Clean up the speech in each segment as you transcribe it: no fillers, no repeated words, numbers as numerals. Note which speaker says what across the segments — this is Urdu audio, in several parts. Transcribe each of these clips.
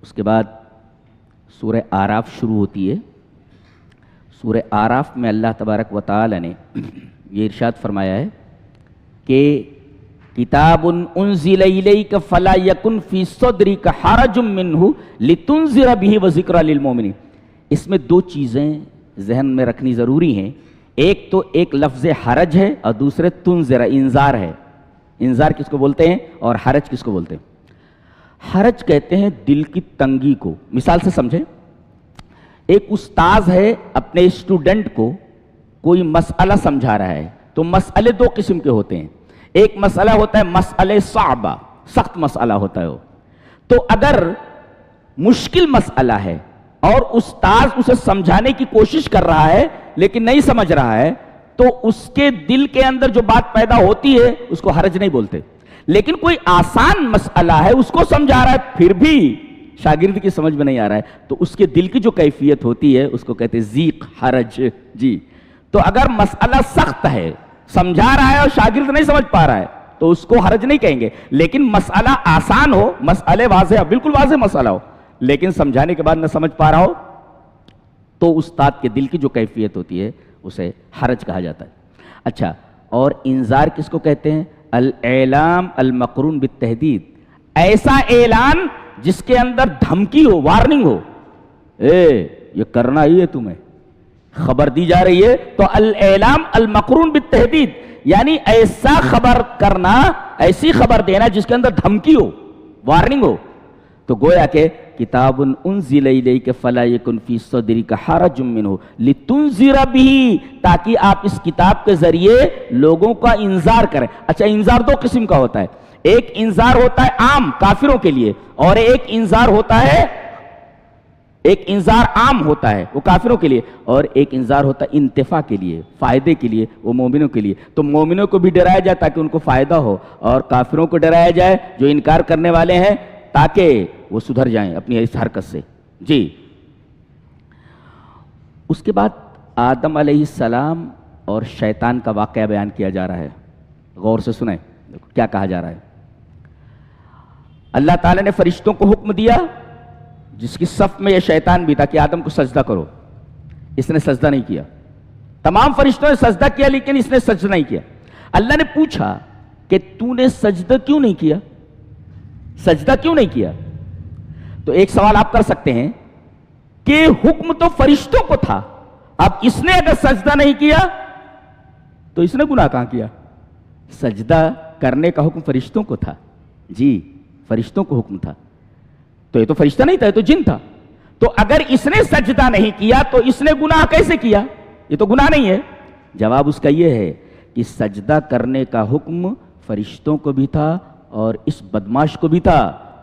Speaker 1: اس کے بعد سورہ آراف شروع ہوتی ہے. سورہ آراف میں اللہ تبارک و تعالی نے یہ ارشاد فرمایا ہے کہ کتاب انزل الیک فلا یکن فی صدرک حرج منہ لتنذر بہ وذکری للمؤمنین. اس میں دو چیزیں ذہن میں رکھنی ضروری ہیں. ایک تو ایک لفظ حرج ہے اور دوسرے تنذر انذار ہے. انذار کس کو بولتے ہیں اور حرج کس کو بولتے ہیں؟ حرج کہتے ہیں دل کی تنگی کو. مثال سے سمجھیں, ایک استاذ ہے اپنے اسٹوڈنٹ کو کوئی مسئلہ سمجھا رہا ہے, تو مسئلے دو قسم کے ہوتے ہیں. ایک مسئلہ ہوتا ہے مسئلہ صعبہ, سخت مسئلہ ہوتا ہے وہ. تو اگر مشکل مسئلہ ہے اور استاذ اسے سمجھانے کی کوشش کر رہا ہے لیکن نہیں سمجھ رہا ہے, تو اس کے دل کے اندر جو بات پیدا ہوتی ہے اس کو حرج نہیں بولتے. لیکن کوئی آسان مسئلہ ہے, اس کو سمجھا رہا ہے, پھر بھی شاگرد کی سمجھ میں نہیں آ رہا ہے, تو اس کے دل کی جو کیفیت ہوتی ہے اس کو کہتے ہیں ضیق, حرج. جی, تو اگر مسئلہ سخت ہے, سمجھا رہا ہے اور شاگرد نہیں سمجھ پا رہا ہے, تو اس کو حرج نہیں کہیں گے. لیکن مسئلہ آسان ہو, مسئلے واضح, بالکل واضح مسئلہ ہو, لیکن سمجھانے کے بعد نہ سمجھ پا رہا ہو, تو استاد کے دل کی جو کیفیت ہوتی ہے اسے حرج کہا جاتا ہے. اچھا, اور انذار کس کو کہتے ہیں؟ الاعلام المقرون بالتحدید, ایسا اعلان جس کے اندر دھمکی ہو, وارننگ ہو, یہ کرنا ہی ہے تمہیں, خبر دی جا رہی ہے. تو الاعلام المقرون بالتحدید یعنی ایسا خبر کرنا, ایسی خبر دینا جس کے اندر دھمکی ہو, وارننگ ہو. تو گویا کہ کتاب انزل الیک فلا یکن فی صدرک حرج منہ لتنذر بہ, تاکہ آپ اس کتاب کے ذریعے لوگوں کا انذار کریں. اچھا, انذار دو قسم کا ہوتا ہے. ایک انذار ہوتا ہے عام کافروں کے لیے, اور ایک انذار ہوتا ہے, ایک انذار عام ہوتا ہے وہ کافروں کے لیے, اور ایک انذار ہوتا ہے انتفاع کے لیے, فائدے کے لیے, وہ مومنوں کے لیے. تو مومنوں کو بھی ڈرایا جائے تاکہ ان کو فائدہ ہو, اور کافروں کو ڈرایا جائے جو انکار کرنے والے ہیں تاکہ وہ سدھر جائیں اپنی اس حرکت سے. جی, اس کے بعد آدم علیہ السلام اور شیطان کا واقعہ بیان کیا جا رہا ہے. غور سے سنیں کیا کہا جا رہا ہے. اللہ تعالیٰ نے فرشتوں کو حکم دیا, جس کی صف میں یہ شیطان بھی تھا, کہ آدم کو سجدہ کرو. اس نے سجدہ نہیں کیا. تمام فرشتوں نے سجدہ کیا لیکن اس نے سجدہ نہیں کیا. اللہ نے پوچھا کہ تو نے سجدہ کیوں نہیں کیا, سجدہ کیوں نہیں کیا؟ تو ایک سوال آپ کر سکتے ہیں کہ حکم تو فرشتوں کو تھا, اب اس نے اگر سجدہ نہیں کیا تو اس نے گناہ کہاں کیا؟ سجدہ کرنے کا حکم فرشتوں کو تھا. جی, فرشتوں کو حکم تھا. تو یہ تو فرشتہ نہیں تھا, یہ تو جن تھا. تو اگر اس نے سجدہ نہیں کیا تو اس نے گناہ کیسے کیا؟ یہ تو گناہ نہیں ہے. جواب اس کا یہ ہے کہ سجدہ کرنے کا حکم فرشتوں کو بھی تھا اور اس بدماش کو بھی تھا.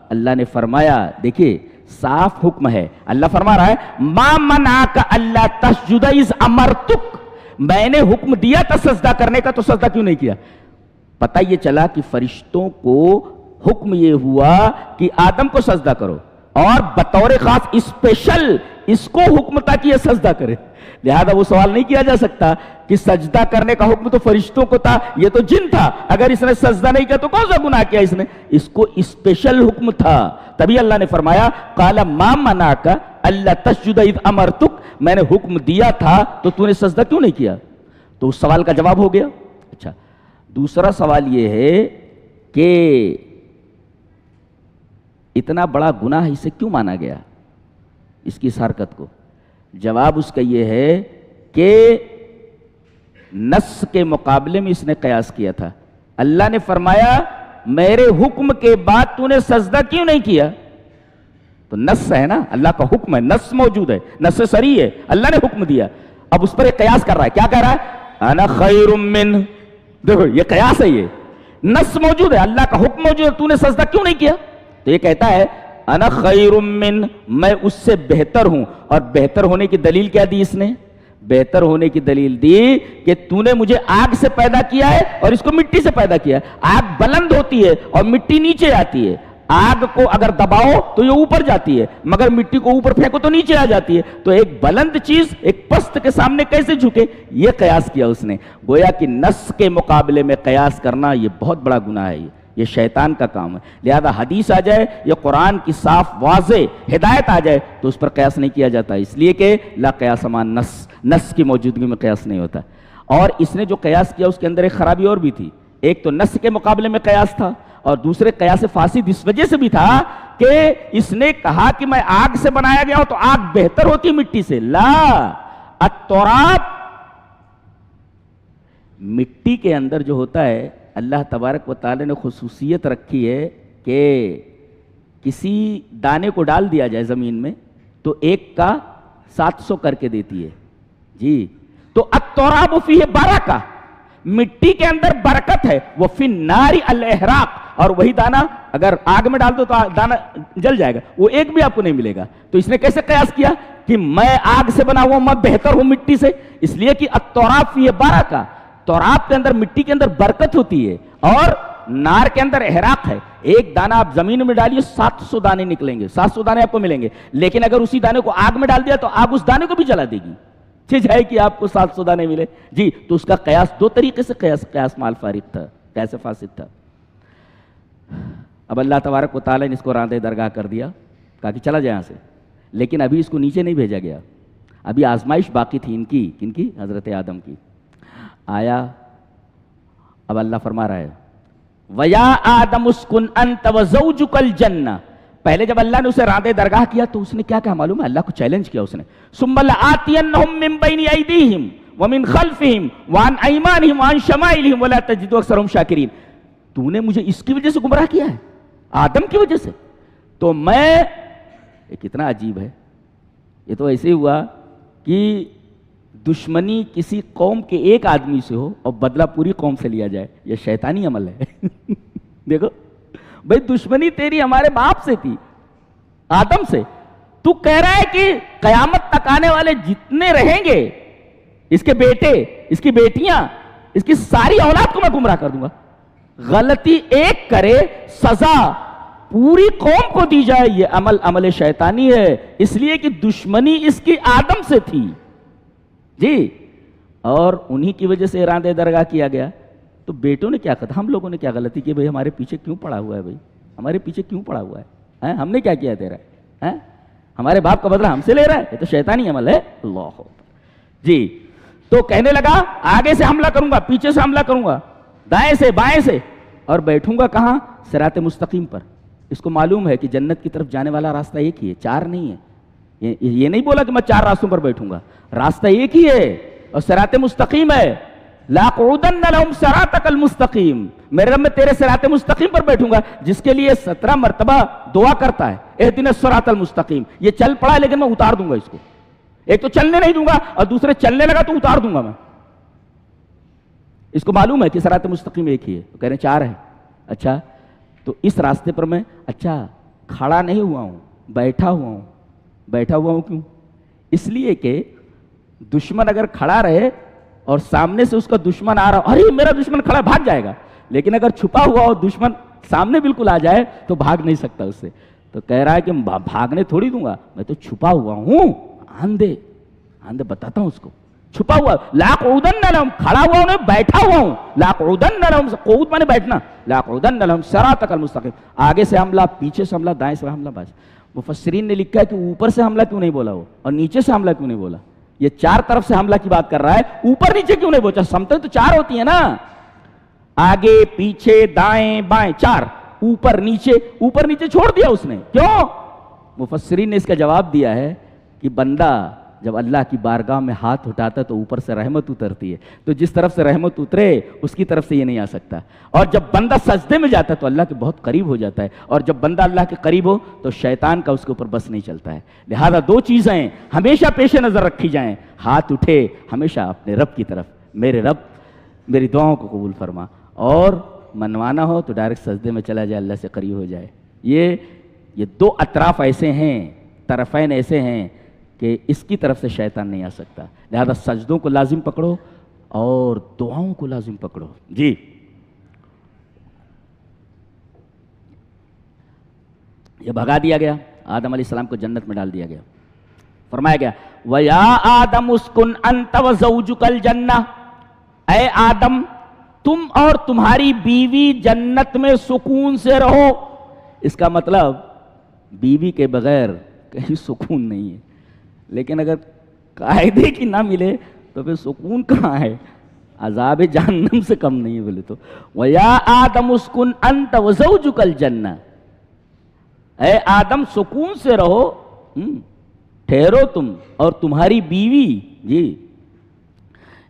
Speaker 1: اللہ نے فرمایا, دیکھیے صاف حکم ہے, اللہ فرما رہا ہے ما منعک الا تسجد اذ امرتک, میں نے حکم دیا تھا سجدہ کرنے کا, تو سجدہ کیوں نہیں کیا؟ پتہ یہ چلا کہ فرشتوں کو حکم یہ ہوا کہ آدم کو سجدہ کرو, اور بطور خاص اسپیشل اس کو حکم تھا کہ یہ سجدہ کرے. لہذا وہ سوال نہیں کیا جا سکتا کہ سجدہ کرنے کا حکم تو فرشتوں کو تھا, یہ تو جن تھا, اگر اس نے سجدہ نہیں کیا تو کون سا گناہ کیا اس نے؟ اس کو اسپیشل حکم تھا. تبھی اللہ نے فرمایا قال ما منعک الا تسجد اذ امرتک, میں نے حکم دیا تھا تو نے سجدہ کیوں نہیں کیا؟ تو اس سوال کا جواب ہو گیا. اچھا, دوسرا سوال یہ ہے کہ اتنا بڑا گناہ اسے کیوں مانا گیا, اس کی اس حرکت کو؟ جواب اس کا یہ ہے کہ نص کے مقابلے میں اس نے قیاس کیا تھا. اللہ نے فرمایا میرے حکم کے بعد تو نے سجدہ کیوں نہیں کیا؟ تو نص ہے نا, اللہ کا حکم ہے, نص موجود ہے, نص صریح ہے, اللہ نے حکم دیا. اب اس پر ایک قیاس کر رہا ہے, کیا کہہ رہا ہے؟ انا خیر من, دیکھو یہ قیاس ہے, یہ نص موجود ہے, اللہ کا حکم موجود ہے, تو نے سجدہ کیوں نہیں کیا؟ تو یہ کہتا ہے انا خیر من, میں اس سے بہتر ہوں. اور بہتر ہونے کی دلیل کیا دی اس نے؟ بہتر ہونے کی دلیل دی کہ تو نے مجھے آگ سے پیدا کیا ہے اور اس کو مٹی سے پیدا کیا ہے. آگ بلند ہوتی ہے اور مٹی نیچے آتی ہے. آگ کو اگر دباؤ تو یہ اوپر جاتی ہے, مگر مٹی کو اوپر پھینکو تو نیچے آ جاتی ہے. تو ایک بلند چیز ایک پست کے سامنے کیسے جھکے؟ یہ قیاس کیا اس نے. گویا کہ نص کے مقابلے میں قیاس کرنا یہ بہت بڑا گناہ ہے. یہ شیطان کا کام ہے. لہذا حدیث آ جائے یا قرآن کی صاف واضح ہدایت آ جائے تو اس پر قیاس نہیں کیا جاتا، اس لیے کہ لا قیاس مع نص کی موجودگی میں قیاس نہیں ہوتا. اور اس نے جو قیاس کیا اس کے اندر ایک خرابی اور بھی تھی. ایک تو نص کے مقابلے میں قیاس تھا، اور دوسرے قیاس فاسد اس وجہ سے بھی تھا کہ اس نے کہا کہ میں آگ سے بنایا گیا ہوں تو آگ بہتر ہوتی مٹی سے. لا، التراب مٹی کے اندر جو ہوتا ہے اللہ تبارک و تعالی نے خصوصیت رکھی ہے کہ کسی دانے کو ڈال دیا جائے زمین میں تو ایک کا 700 کر کے دیتی ہے. جی، تو التراب فیہ برکہ، مٹی کے اندر برکت ہے. وہ فی النار الاحراق، اور وہی دانا اگر آگ میں ڈال دو تو دانا جل جائے گا، وہ ایک بھی آپ کو نہیں ملے گا. تو اس نے کیسے قیاس کیا کہ میں آگ سے بنا ہوا، میں بہتر ہوں مٹی سے؟ اس لیے کہ التراب فیہ برکہ، تراب کے اندر، مٹی کے اندر برکت ہوتی ہے، اور نار کے اندر احراق ہے. ایک دانہ آپ زمین میں ڈالیے 700 دانے نکلیں گے، 700 دانے آپ کو ملیں گے. لیکن اگر اسی دانے کو آگ میں ڈال دیا تو آگ اس دانے کو بھی جلا دے گی، جائے کہ آپ کو 700 دانے ملے. جی، تو اس کا قیاس دو طریقے سے قیاس مال فارغ تھا، قیاس فاسد تھا. اب اللہ تبارک و تعالیٰ نے اس کو راندے درگاہ کر دیا، کہا کہ چلا جائے یہاں سے. لیکن ابھی اس کو نیچے نہیں بھیجا گیا، ابھی آزمائش باقی تھی کن کی؟ حضرت آدم کی. آیا، اب اللہ فرما رہا ہے وَيَا آدَمُ اسْكُنْ أَنْتَ وَزَوْجُكَ الْجَنَّةَ. پہلے جب اللہ نے اسے راندے درگاہ کیا تو اس نے کیا کہا معلوم ہے؟ اللہ کو چیلنج کیا اس نے. ثُمَّ لَآتِيَنَّهُم مِّن بَيْنِ أَيْدِيهِمْ وَمِنْ خَلْفِهِمْ وَعَنْ أَيْمَانِهِمْ وَعَنْ شَمَائِلِهِمْ وَلَا تَجِدُ أَكْثَرَهُمْ شَاكِرِينَ. تو نے مجھے اس کی وجہ سے گمراہ کیا ہے، آدم کی وجہ سے. تو میں، یہ کتنا عجیب ہے. یہ تو ایسے ہوا کہ دشمنی کسی قوم کے ایک آدمی سے ہو اور بدلہ پوری قوم سے لیا جائے، یہ شیطانی عمل ہے. دیکھو بھئی، دشمنی تیری ہمارے باپ سے تھی، آدم سے. تو کہہ رہا ہے کہ قیامت تک آنے والے جتنے رہیں گے، اس کے بیٹے، اس کی بیٹیاں، اس کی ساری اولاد کو میں گمراہ کر دوں گا. غلطی ایک کرے سزا پوری قوم کو دی جائے، یہ عمل شیطانی ہے. اس لیے کہ دشمنی اس کی آدم سے تھی. جی، اور انہی کی وجہ سے راندے درگاہ کیا گیا. تو بیٹوں نے کیا کہا، ہم لوگوں نے کیا غلطی کی بھئی؟ ہمارے پیچھے کیوں پڑا ہوا ہے بھئی؟ ہمارے پیچھے کیوں پڑا ہوا ہے؟ ہم نے کیا کیا تیرا؟ ہمارے باپ کا بدلہ ہم سے لے رہا ہے؟ یہ تو شیطانی عمل ہے. اللہ. جی، تو کہنے لگا آگے سے حملہ کروں گا، پیچھے سے حملہ کروں گا، دائیں سے بائیں سے، اور بیٹھوں گا کہاں؟ صراط مستقیم پر. اس کو معلوم ہے کہ جنت کی طرف جانے والا راستہ ایک ہی ہے، چار نہیں ہے. یہ نہیں بولا کہ میں 4 راستوں پر بیٹھوں گا، راستہ ایک ہی ہے اور صراط مستقیم ہے. لَأَقْعُدَنَّ لَهُمْ صِرَاطَكَ الْمُسْتَقِيمَ. میرے رب میں تیرے صراط مستقیم پر بیٹھوں گا، جس کے لیے 17 مرتبہ دعا کرتا ہے، اهْدِنَا الصِّرَاطَ الْمُسْتَقِيمَ. یہ چل پڑا لیکن میں اتار دوں گا اس کو. ایک تو چلنے نہیں دوں گا اور دوسرے چلنے لگا تو اتار دوں گا میں. اس کو معلوم ہے کہ صراط مستقیم ایک ہی ہے. تو کہہ رہے ہیں 4 ہے. اچھا، تو اس راستے پر میں کھڑا نہیں ہوا ہوں، بیٹھا ہوا ہوں. بیٹھا ہوا ہوں کیوں؟ اس لیے کہ دشمن اگر کھڑا رہے اور سامنے سے اس کا دشمن آ رہا، ارے میرا دشمن کھڑا، بھاگ جائے گا. لیکن اگر چھپا ہوا اور دشمن سامنے بالکل آ جائے تو بھاگ نہیں سکتا اس سے. تو کہہ رہا ہے کہ بھاگنے تھوڑی دوں گا، میں تو چھپا ہوا ہوں. آندے بتاتا ہوں اس کو، چھپا ہوا. لَأَقْعُدَنَّ لَهُمْ، کھڑا ہوا ہوں، بیٹھا ہوا ہوں. لَأَقْعُدَنَّ لَهُمْ، قعود مانے بیٹھنا. لَأَقْعُدَنَّ لَهُمْ صِرَاطَكَ الْمُسْتَقِيمَ. آگے سے حملہ، پیچھے سے حملہ، دائیں سے حملہ. بس مفسرین نے لکھا ہے کہ اوپر سے حملہ کیوں نہیں بولا وہ، اور نیچے سے حملہ کیوں نہیں بولا؟ یہ 4 طرف سے حملہ کی بات کر رہا ہے، اوپر نیچے کیوں نہیں بولا؟ سمتیں تو 4 ہوتی ہیں نا، آگے پیچھے دائیں بائیں 4. اوپر نیچے چھوڑ دیا اس نے. کیوں؟ مفسرین نے اس کا جواب دیا ہے کہ بندہ جب اللہ کی بارگاہ میں ہاتھ اٹھاتا ہے تو اوپر سے رحمت اترتی ہے، تو جس طرف سے رحمت اترے اس کی طرف سے یہ نہیں آ سکتا. اور جب بندہ سجدے میں جاتا ہے تو اللہ کے بہت قریب ہو جاتا ہے، اور جب بندہ اللہ کے قریب ہو تو شیطان کا اس کے اوپر بس نہیں چلتا ہے. لہذا 2 چیزیں ہمیشہ پیش نظر رکھی جائیں. ہاتھ اٹھے ہمیشہ اپنے رب کی طرف، میرے رب میری دعاؤں کو قبول فرما، اور منوانا ہو تو ڈائریکٹ سجدے میں چلا جائے، اللہ سے قریب ہو جائے. یہ 2 اطراف ایسے ہیں، طرفین ایسے ہیں کہ اس کی طرف سے شیطان نہیں آ سکتا. لہذا سجدوں کو لازم پکڑو اور دعاؤں کو لازم پکڑو. جی، یہ بھگا دیا گیا، آدم علیہ السلام کو جنت میں ڈال دیا گیا. فرمایا گیا وَيَا آدَمُ اسْكُنْ أَنْتَ وَزَوْجُكَ الْجَنَّةَ. اے آدم، تم اور تمہاری بیوی جنت میں سکون سے رہو. اس کا مطلب بیوی کے بغیر کہیں سکون نہیں ہے. لیکن اگر قاعدے کی نہ ملے تو پھر سکون کہاں ہے؟ عذاب جہنم سے کم نہیں ہے. بولے تو وَيَا آدَمُ اسْكُنْ أَنْتَ وَزَوْجُكَ الْجَنَّةَ، اے آدم سکون سے رہو، ٹھہرو تم اور تمہاری بیوی. جی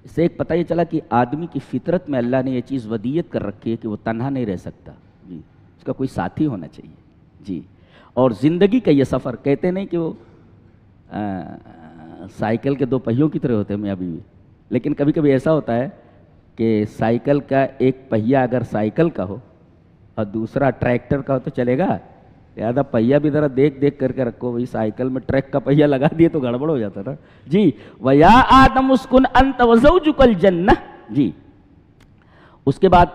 Speaker 1: اس سے ایک پتہ یہ چلا کہ آدمی کی فطرت میں اللہ نے یہ چیز ودیت کر رکھی ہے کہ وہ تنہا نہیں رہ سکتا. جی اس کا کوئی ساتھی ہونا چاہیے. جی اور زندگی کا یہ سفر، کہتے نہیں کہ وہ سائیکل کے دو پہیوں کی طرح ہوتے ہیں میاں بیوی، لیکن کبھی کبھی ایسا ہوتا ہے کہ سائیکل کا ایک پہیا اگر سائیکل کا ہو اور دوسرا ٹریکٹر کا ہو تو چلے گا؟ لہٰذا پہیا بھی ذرا دیکھ دیکھ کر کے رکھو. وہی سائیکل میں ٹریک کا پہیا لگا دیے تو گڑبڑ ہو جاتا تھا. جی وَيَا آدَمُ اسْكُنْ أَنْتَ وَزَوْجُكَ الْجَنَّةَ. جی اس کے بعد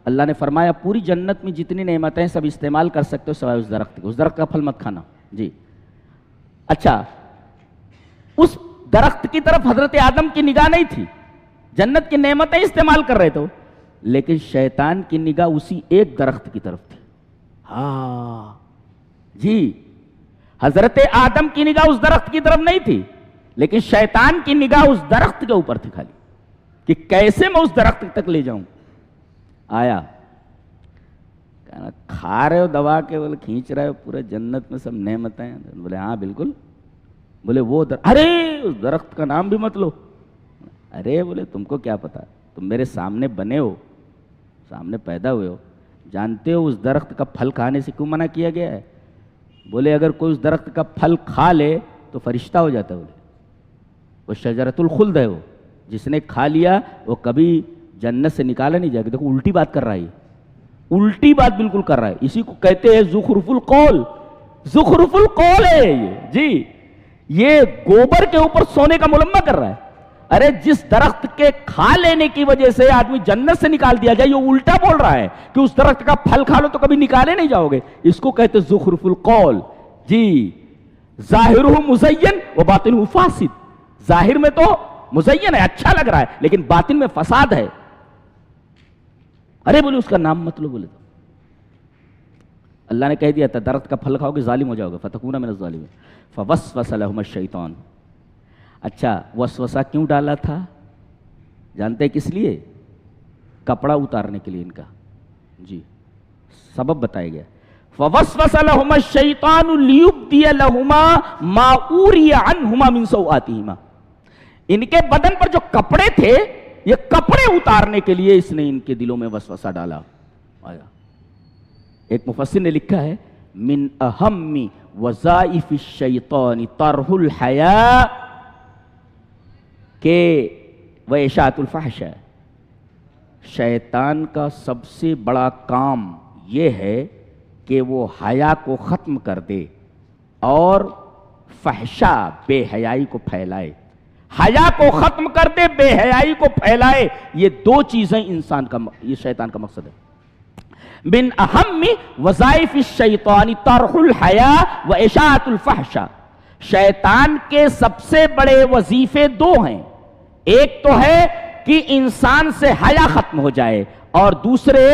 Speaker 1: اللہ نے فرمایا پوری جنت میں جتنی نعمتیں سب استعمال کر سکتے ہو سوائے اس درخت کے. اس درخت کا پھل مت کھانا. جی اچھا، اس درخت کی طرف حضرت آدم کی نگاہ نہیں تھی، جنت کی نعمتیں استعمال کر رہے تھے، لیکن شیطان کی نگاہ اسی ایک درخت کی طرف تھی. ہاں جی، حضرت آدم کی نگاہ اس درخت کی طرف نہیں تھی، لیکن شیطان کی نگاہ اس درخت کے اوپر تھی خالی، کہ کیسے میں اس درخت تک لے جاؤں. آیا کھا رہے ہو دبا کے، بولے کھینچ رہے ہو پورے جنت میں سب نعمتیں ہیں. بولے ہاں بالکل. بولے وہ ارے اس درخت کا نام بھی مت لو. ارے بولے تم کو کیا پتا، تم میرے سامنے بنے ہو، سامنے پیدا ہوئے ہو، جانتے ہو اس درخت کا پھل کھانے سے کیوں منع کیا گیا ہے؟ بولے اگر کوئی اس درخت کا پھل کھا لے تو فرشتہ ہو جاتا ہے. بولے وہ شجرۃ الخلد ہے، وہ جس نے کھا لیا وہ کبھی جنت سے نکالا نہیں جائے گا. دیکھو الٹی بات کر رہا ہے، الٹی بات بالکل کر رہا ہے. اسی کو کہتے ہیں زخرف القول. زخرف القول ہے یہ. جی یہ گوبر کے اوپر سونے کا ملمہ کر رہا ہے. ارے جس درخت کے کھا لینے کی وجہ سے آدمی جنت سے نکال دیا جائے، یہ الٹا بول رہا ہے کہ اس درخت کا پھل کھا لو تو کبھی نکالے نہیں جاؤ گے. اس کو کہتے ہیں زخرف القول. جی ظاہرہ مزین و باطنہ فاسد. ظاہر میں تو مزین ہے، اچھا لگ رہا ہے، لیکن باطن میں فساد ہے. ارے بولے اس کا نام مت لو. بولے تو اللہ نے کہہ دیا تھا درخت کا پھل کھاؤ گے ظالم ہو جاؤ گے، فتکون من الظالمین. فوسوس لہما الشیطان. اچھا وسوسہ کیوں ڈالا تھا جانتے کس لیے؟ کپڑا اتارنے کے لیے ان کا. جی سبب بتایا گیا. فوسوس لہما الشیطان لیبدی لہما ما اوری عنہما من سوآتہما. ان کے بدن پر جو کپڑے تھے یہ کپڑے اتارنے کے لیے اس نے ان کے دلوں میں وسوسہ ڈالا. آیا ایک مفسر نے لکھا ہے من اہم وظائف الشیطان طرح الحیاء کہ واشاعۃ الفحش. شیطان کا سب سے بڑا کام یہ ہے کہ وہ حیا کو ختم کر دے اور فحشا بے حیائی کو پھیلائے. حیا کو ختم کر دے، بے حیائی کو پھیلائے. یہ دو چیزیں انسان کا، یہ شیطان کا مقصد ہے. من اہم وظائف الشیطان طرح الحیاء و اشاعۃ الفحش. شیطان کے سب سے بڑے وظیفے دو ہیں. ایک تو ہے کہ انسان سے حیا ختم ہو جائے اور دوسرے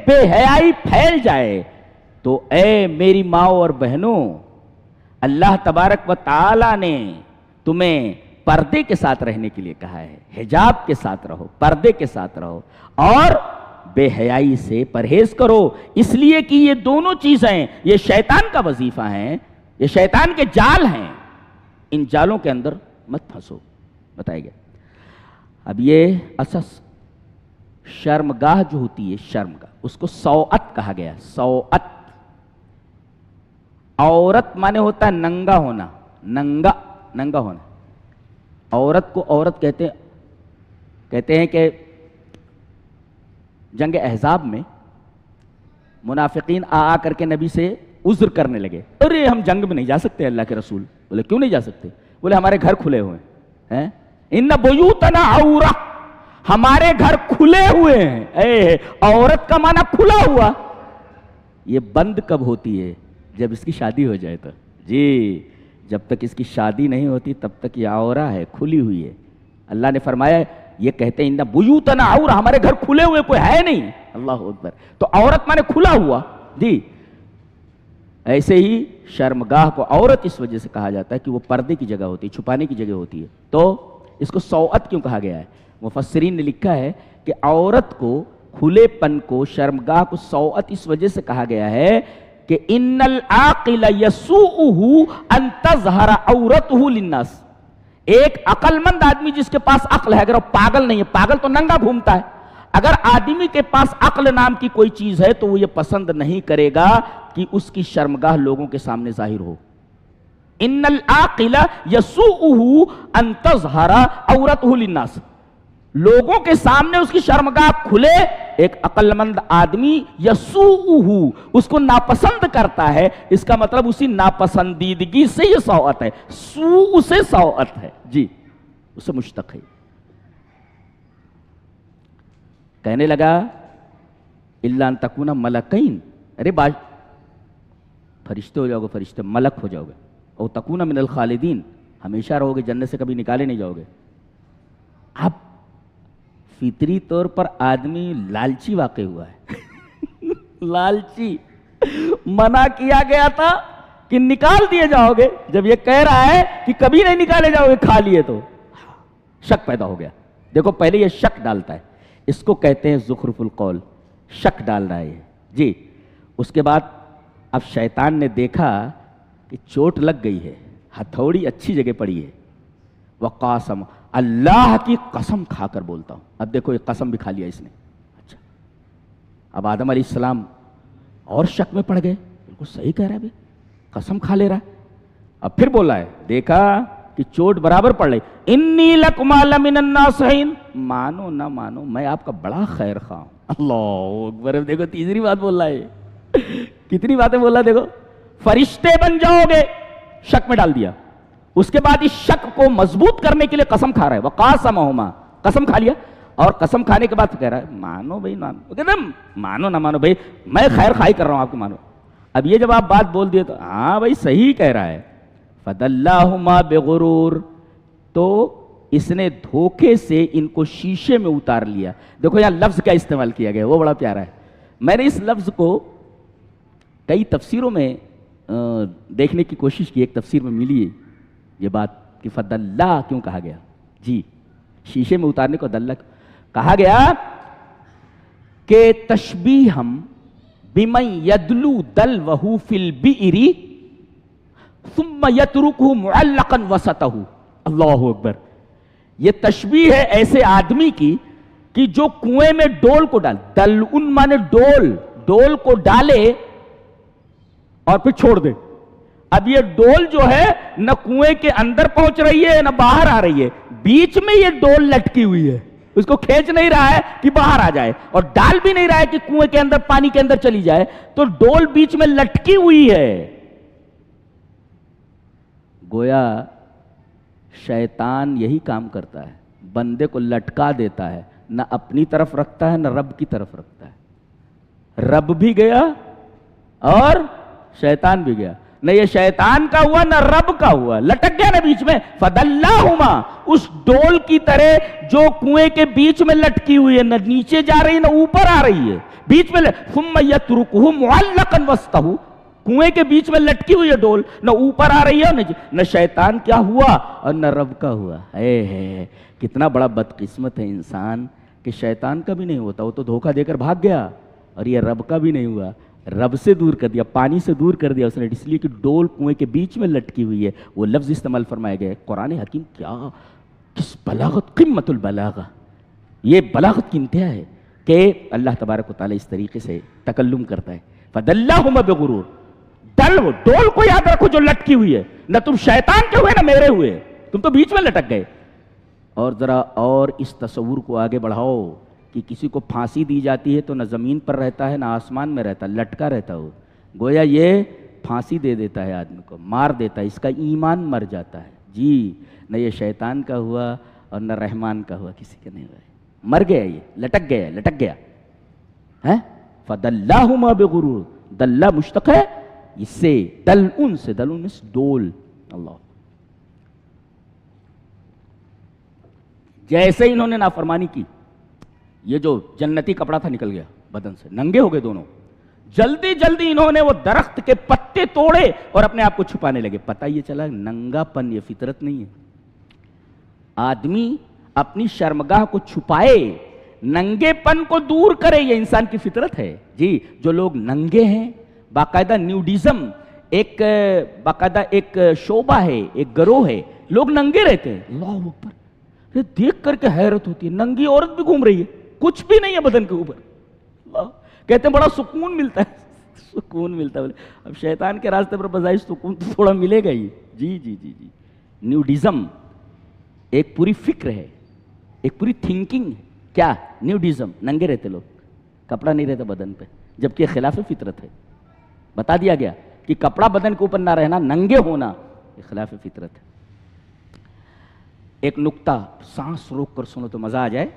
Speaker 1: بے حیائی پھیل جائے. تو اے میری ماں اور بہنوں، اللہ تبارک و تعالی نے تمہیں پردے کے ساتھ رہنے کے لیے کہا ہے. حجاب کے ساتھ رہو، پردے کے ساتھ رہو اور بے حیائی سے پرہیز کرو. اس لیے کہ یہ دونوں چیزیں یہ شیطان کا وظیفہ ہیں، یہ شیطان کے جال ہیں. ان جالوں کے اندر مت پھنسو. بتایا گیا. اب یہ اساس شرمگاہ جو ہوتی ہے، شرمگاہ، اس کو سوعت کہا گیا. سوعت عورت مانے ہوتا ہے ننگا ہونا، ننگا ننگا ہونا. عورت کو عورت کہتے ہیں کہ جنگ احزاب میں منافقین آ کر کے نبی سے عذر کرنے لگے. ارے ہم جنگ میں نہیں جا سکتے اللہ کے رسول. بولے کیوں نہیں جا سکتے؟ بولے ہمارے گھر کھلے ہوئے ہیں. ان بیوتنا عورہ، ہمارے گھر کھلے ہوئے ہیں. اے عورت کا معنی کھلا ہوا. یہ بند کب ہوتی ہے؟ جب اس کی شادی ہو جائے تو. جی جب تک اس کی شادی نہیں ہوتی تب تک یہ عورہ ہے، کھلی ہوئی ہے. اللہ نے فرمایا یہ کہتے ہیں ان بیوتنا عور، ہمارے گھر کھلے ہوئے کوئی ہے نہیں. اللہ اکبر. تو عورت مانے کھلا ہوا جی. ایسے ہی شرمگاہ کو عورت اس وجہ سے کہا جاتا ہے کہ وہ پردے کی جگہ ہوتی ہے، چھپانے کی جگہ ہوتی ہے. تو اس کو سوعت کیوں کہا گیا ہے؟ مفسرین نے لکھا ہے کہ عورت کو، کھلے پن کو، شرمگاہ کو سوعت اس وجہ سے کہا گیا ہے کہ ان العاقل یسوءہ ان تظہر عورتہ للناس. ایک عقل مند آدمی جس کے پاس عقل ہے، اگر وہ پاگل نہیں ہے، پاگل تو ننگا گھومتا ہے، اگر آدمی کے پاس عقل نام کی کوئی چیز ہے تو وہ یہ پسند نہیں کرے گا کہ اس کی شرمگاہ لوگوں کے سامنے ظاہر ہو. ان العاقل یسوءہ ان تظہر عورتہ للناس، لوگوں کے سامنے اس کی شرمگاہ کھلے. ایک عقل مند آدمی یسوءہ، اس کو ناپسند کرتا ہے، اس کا مطلب اسی ناپسندیدگی سے یہ سوءت ہے، سوء سے سوءت ہے جی، اس سے مشتق ہے. کہنے لگا الا ان تکون ملکین، ارے فرشتے ہو جاؤ گے، فرشتے ملک ہو جاؤ گے. او تکون من الخالدین، ہمیشہ رہو گے، جنت سے کبھی نکالے نہیں جاؤ گے. اب فطری طور پر آدمی لالچی واقع ہوا ہے. لالچی منع کیا گیا تھا کہ نکال دیے جاؤ گے، جب یہ کہہ رہا ہے کہ کبھی نہیں نکالے جاؤ گے کھا لیے تو شک پیدا ہو گیا. دیکھو پہلے یہ شک ڈالتا ہے، اس کو کہتے ہیں زخرف القول، شک ڈال رہا ہے جی. اس کے بعد اب شیطان نے دیکھا کہ چوٹ لگ گئی ہے، ہتھوڑی اچھی جگہ پڑی ہے. وقاسم، اللہ کی قسم کھا کر بولتا ہوں. اب دیکھو یہ قسم بھی کھا لیا اس نے. اچھا اب آدم علیہ السلام اور شک میں پڑ گئے، بالکل صحیح کہہ رہا ہے بھائی، قسم کھا لے رہا ہے. اب پھر بولا ہے، دیکھا کہ چوٹ برابر پڑ رہی، انی لکما لمن الناصحین، مانو نہ مانو میں آپ کا بڑا خیر خواہ ہوں. اللہ اکبر. دیکھو تیسری بات بول رہا ہے، کتنی باتیں بول رہا ہے. دیکھو فرشتے بن جاؤ گے، شک میں ڈال دیا. اس کے بعد اس شک کو مضبوط کرنے کے لیے قسم کھا رہا ہے. وقاسمہما، قسم کھا لیا. اور قسم کھانے کے بعد کہہ رہا ہے مانو بھائی، مانو. کہتے ہیں مانو نہ مانو بھائی، میں خیر خواہی کر رہا ہوں آپ کو، مانو. اب یہ جب آپ بات بول دیے تو ہاں بھائی صحیح کہہ رہا ہے. فدلاہما بغرور، تو اس نے دھوکے سے ان کو شیشے میں اتار لیا. دیکھو یہاں لفظ کیا استعمال کیا گیا، وہ بڑا پیارا ہے. میں نے اس لفظ کو کئی تفسیروں میں دیکھنے کی کوشش کی. ایک تفسیر میں ملی یہ بات کہ فدلہ کیوں کہا گیا جی، شیشے میں اتارنے کو دلہ کہا گیا کہ تشبیہم بمن یدلو دلوہ فی البئر ثم یترکہ معلقا وسطہ. اللہ اکبر. یہ تشبیہ ہے ایسے آدمی کی کہ جو کنویں میں ڈول کو ڈال، دلعن مانے ڈول، ڈول کو ڈالے اور پھر چھوڑ دے. اب یہ ڈول جو ہے نہ کنویں کے اندر پہنچ رہی ہے نہ باہر آ رہی ہے، بیچ میں یہ ڈول لٹکی ہوئی ہے. اس کو کھینچ نہیں رہا ہے کہ باہر آ جائے، اور ڈال بھی نہیں رہا ہے کہ کنویں کے اندر پانی کے اندر چلی جائے. تو ڈول بیچ میں لٹکی ہوئی ہے. گویا شیطان یہی کام کرتا ہے، بندے کو لٹکا دیتا ہے، نہ اپنی طرف رکھتا ہے نہ رب کی طرف رکھتا ہے. رب بھی گیا اور شیطان بھی گیا. نہ یہ شیطان کا ہوا نہ رب کا ہوا، لٹک گیا نا بیچ میں. فدلاہما، اس ڈول کی طرح جو کنویں کے بیچ میں لٹکی ہوئی ہے، نہ نیچے جا رہی نہ اوپر آ رہی ہے، بیچ میں. ثم یترکہ معلقا وسطہ، کنویں کے بیچ میں لٹکی ہوئی ہے ڈول، نہ اوپر آ رہی ہے نہ شیطان کیا ہوا اور نہ رب کا ہوا. ہے کتنا بڑا بدقسمت ہے انسان کہ شیطان کا بھی نہیں ہوتا، وہ تو دھوکہ دے کر بھاگ گیا، اور یہ رب کا بھی نہیں ہوا، رب سے دور کر دیا، پانی سے دور کر دیا اس نے، اس لیے کہ ڈول کنویں کے بیچ میں لٹکی ہوئی ہے. وہ لفظ استعمال فرمائے گئے. قرآن حکیم کیا، کس بلاغت، قمت البلاغہ، یہ بلاغت کی انتہا ہے کہ اللہ تبارک و تعالیٰ اس طریقے سے تکلم کرتا ہے. فدلاہما بغرور، ڈول کو یاد رکھو جو لٹکی ہوئی ہے، نہ تم شیطان کے ہوئے نہ میرے ہوئے، تم تو بیچ میں لٹک گئے. اور ذرا اور اس تصور کو آگے بڑھاؤ کہ کسی کو پھانسی دی جاتی ہے تو نہ زمین پر رہتا ہے نہ آسمان میں رہتا، لٹکا رہتا ہو. گویا یہ پھانسی دے دیتا ہے آدمی کو، مار دیتا ہے، اس کا ایمان مر جاتا ہے جی. نہ یہ شیطان کا ہوا اور نہ رحمان کا ہوا، کسی کا نہیں ہوا، مر گیا، یہ لٹک گیا، لٹک گیا ہے. فدلاہما بغرور، دلہ مشتق ہے اس سے، دلعن سے، دلعن ڈول. اللہ جیسے ہی انہوں نے نافرمانی کی، یہ جو جنتی کپڑا تھا نکل گیا بدن سے، ننگے ہو گئے دونوں. جلدی جلدی انہوں نے وہ درخت کے پتے توڑے اور اپنے آپ کو چھپانے لگے. پتہ یہ چلا ننگا پن یہ فطرت نہیں ہے. آدمی اپنی شرمگاہ کو چھپائے، ننگے پن کو دور کرے، یہ انسان کی فطرت ہے. جی جو لوگ ننگے ہیں، باقاعدہ نیوڈیزم ایک باقاعدہ ایک شعبہ ہے، ایک گروہ ہے، لوگ ننگے رہتے ہیں. اللہ اکبر، یہ دیکھ کر کے حیرت ہوتی ہے. ننگی عورت بھی گھوم رہی ہے، کچھ بھی نہیں ہے بدن کے اوپر. اللہ کہتے ہیں بڑا سکون ملتا ہے. سکون ملتا ہے. اب شیطان کے راستے پر بظاہر سکون تو تھوڑا ملے گا ہی. جی جی جی جی نیوڈیزم ایک پوری فکر ہے، ایک پوری تھنکنگ ہے. کیا نیوڈیزم؟ ننگے رہتے لوگ، کپڑا نہیں رہتا بدن پہ، جبکہ خلاف فطرت ہے. بتا دیا گیا کہ کپڑا بدن کے اوپر نہ رہنا، ننگے ہونا، یہ خلاف فطرت ہے. ایک نکتہ سانس روک کر سنو تو مزہ آ جائے.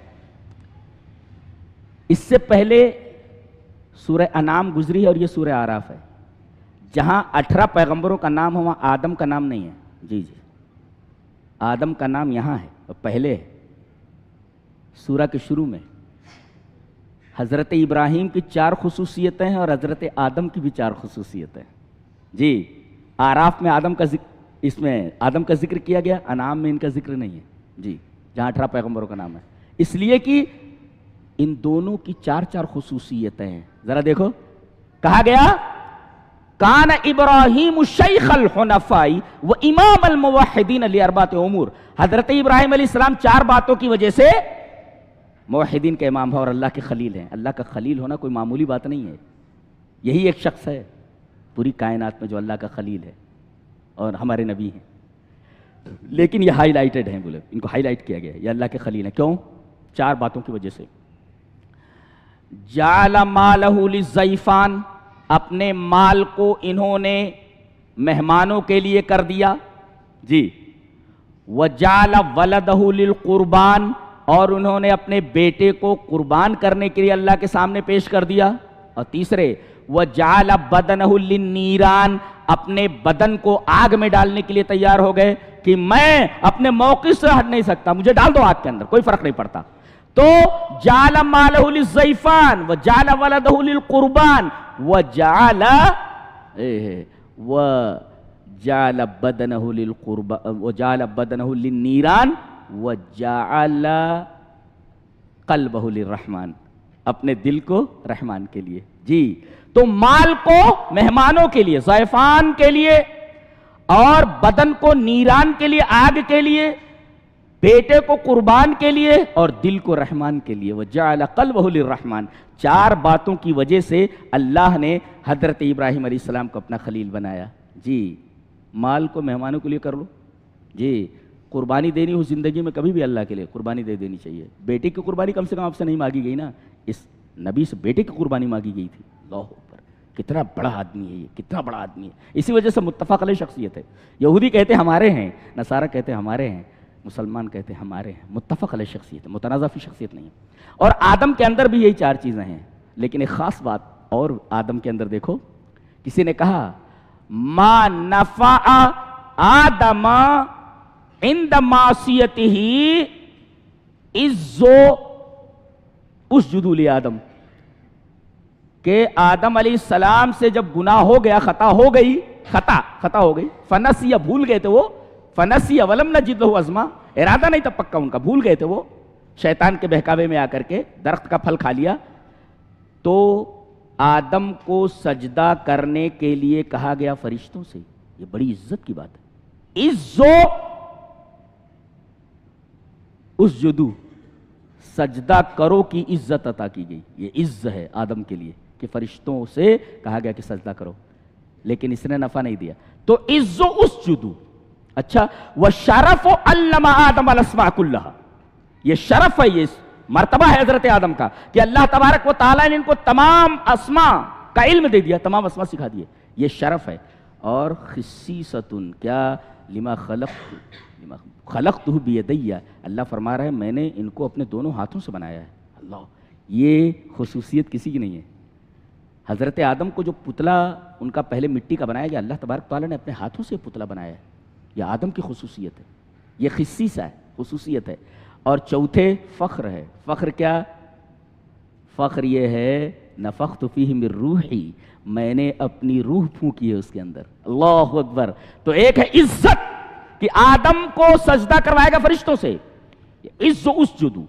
Speaker 1: اس سے پہلے سورہ انعام گزری ہے اور یہ سورہ اعراف ہے. جہاں 18 پیغمبروں کا نام ہے وہاں آدم کا نام نہیں ہے. جی جی آدم کا نام یہاں ہے اور پہلے ہے. سورہ کے شروع میں حضرت ابراہیم کی 4 خصوصیتیں ہیں اور حضرت آدم کی بھی 4 خصوصیتیں ہیں. جی اعراف میں آدم کا ذکر، اس میں آدم کا ذکر کیا گیا، انعام میں ان کا ذکر نہیں ہے. جی جہاں 18 پیغمبروں کا نام ہے، اس لیے کہ ان دونوں کی 4 خصوصیتیں ہیں. ذرا دیکھو، کہا گیا کان ابراہیم شیخ الحنفاء و امام الموحدین لاربعۃ امور. حضرت ابراہیم علیہ السلام 4 باتوں کی وجہ سے موحدین کے امام ہے اور اللہ کے خلیل ہیں. اللہ کا خلیل ہونا کوئی معمولی بات نہیں ہے. یہی ایک شخص ہے پوری کائنات میں جو اللہ کا خلیل ہے اور ہمارے نبی ہیں. لیکن یہ ہائی لائٹڈ ہیں، بولے ان کو ہائی لائٹ کیا گیا ہے، یہ اللہ کے خلیل ہیں. کیوں؟ 4 باتوں کی وجہ سے. جعل مالہ للضیفان، اپنے مال کو انہوں نے مہمانوں کے لیے کر دیا. جی وجعل ولدہ للقربان، اور انہوں نے اپنے بیٹے کو قربان کرنے کے لیے اللہ کے سامنے پیش کر دیا. اور تیسرے وجعل بدنہ للنیران، اپنے بدن کو آگ میں ڈالنے کے لیے تیار ہو گئے کہ میں اپنے موقف سے ہٹ نہیں سکتا، مجھے ڈال دو آگ کے اندر، کوئی فرق نہیں پڑتا. تو جعل مالہ للضیفان وجعل ولدہ للقربان وجعل بدنہ للقربان وجعل بدنہ للنیران وجعل قلبہ للرحمن، اپنے دل کو رحمان کے لیے. جی تو مال کو مہمانوں کے لیے، ضیفان کے لیے، اور بدن کو نیران کے لیے، آگ کے لیے، بیٹے کو قربان کے لیے، اور دل کو رحمان کے لیے. وجعل قلبہ للرحمن. 4 باتوں کی وجہ سے اللہ نے حضرت ابراہیم علیہ السلام کو اپنا خلیل بنایا. جی مال کو مہمانوں کے لیے کر لو. جی قربانی دینی ہو زندگی میں کبھی بھی اللہ کے لیے قربانی دے دینی چاہیے. بیٹے کی قربانی کم سے کم آپ سے نہیں مانگی گئی نا، اس نبی سے بیٹے کی قربانی مانگی گئی تھی. اللہ اکبر، کتنا بڑا آدمی ہے یہ، کتنا بڑا آدمی ہے. اسی وجہ سے متفق علیہ شخصیت ہے. یہودی کہتے ہیں ہمارے ہیں، نصارہ کہتے ہیں ہمارے ہیں، مسلمان کہتے ہیں ہمارے ہیں. متفق علیہ شخصیت ہے، متنازع فی شخصیت نہیں ہے. اور آدم کے اندر بھی یہی 4 چیزیں ہیں. لیکن ایک خاص بات اور آدم کے اندر دیکھو، کسی نے کہا ما نفع آدم عند معصیتہ عز اسجدوا لآدم، کہ آدم علیہ السلام سے جب گناہ ہو گیا، خطا ہو گئی، خطا ہو گئی، فنسیا، بھول گئے تھے وہ، فنسیا ولم نجد لہ عزما، ارادہ نہیں تھا پکا ان کا، بھول گئے تھے وہ، شیطان کے بہکاوے میں آ کر کے درخت کا پھل کھا لیا. تو آدم کو سجدہ کرنے کے لیے کہا گیا فرشتوں سے. یہ بڑی عزت کی بات ہے. عزو اسجدو، سجدہ کرو کی عزت عطا کی گئی. یہ عز ہے آدم کے لیے کہ فرشتوں سے کہا گیا کہ سجدہ کرو، لیکن اس نے نفع نہیں دیا. تو عزو اسجدو. اچھا وشرف علم آدم الاسماء کلھا، یہ شرف ہے، یہ مرتبہ ہے حضرت آدم کا کہ اللہ تبارک و تعالیٰ نے ان کو تمام اسماء کا علم دے دیا، تمام اسماء سکھا دیے. یہ شرف ہے. اور خصیصۃ، کیا لما خلقتہ بیدی، اللہ فرما رہا ہے میں نے ان کو اپنے دونوں ہاتھوں سے بنایا ہے. اللہ، یہ خصوصیت کسی کی نہیں ہے. حضرت آدم کو جو پتلا ان کا پہلے مٹی کا بنایا گیا، اللہ تبارک تعالیٰ نے اپنے ہاتھوں سے پتلا بنایا ہے. یہ آدم کی خصوصیت ہے، یہ خصیصہ ہے، خصوصیت ہے. اور چوتھے فخر ہے. فخر کیا؟ فخر یہ ہے نفخت فیہ من روحی، میں نے اپنی روح پھونکی ہے اس کے اندر. اللہ اکبر. تو ایک ہے عزت کہ آدم کو سجدہ کروائے گا فرشتوں سے، عز اسجدوا،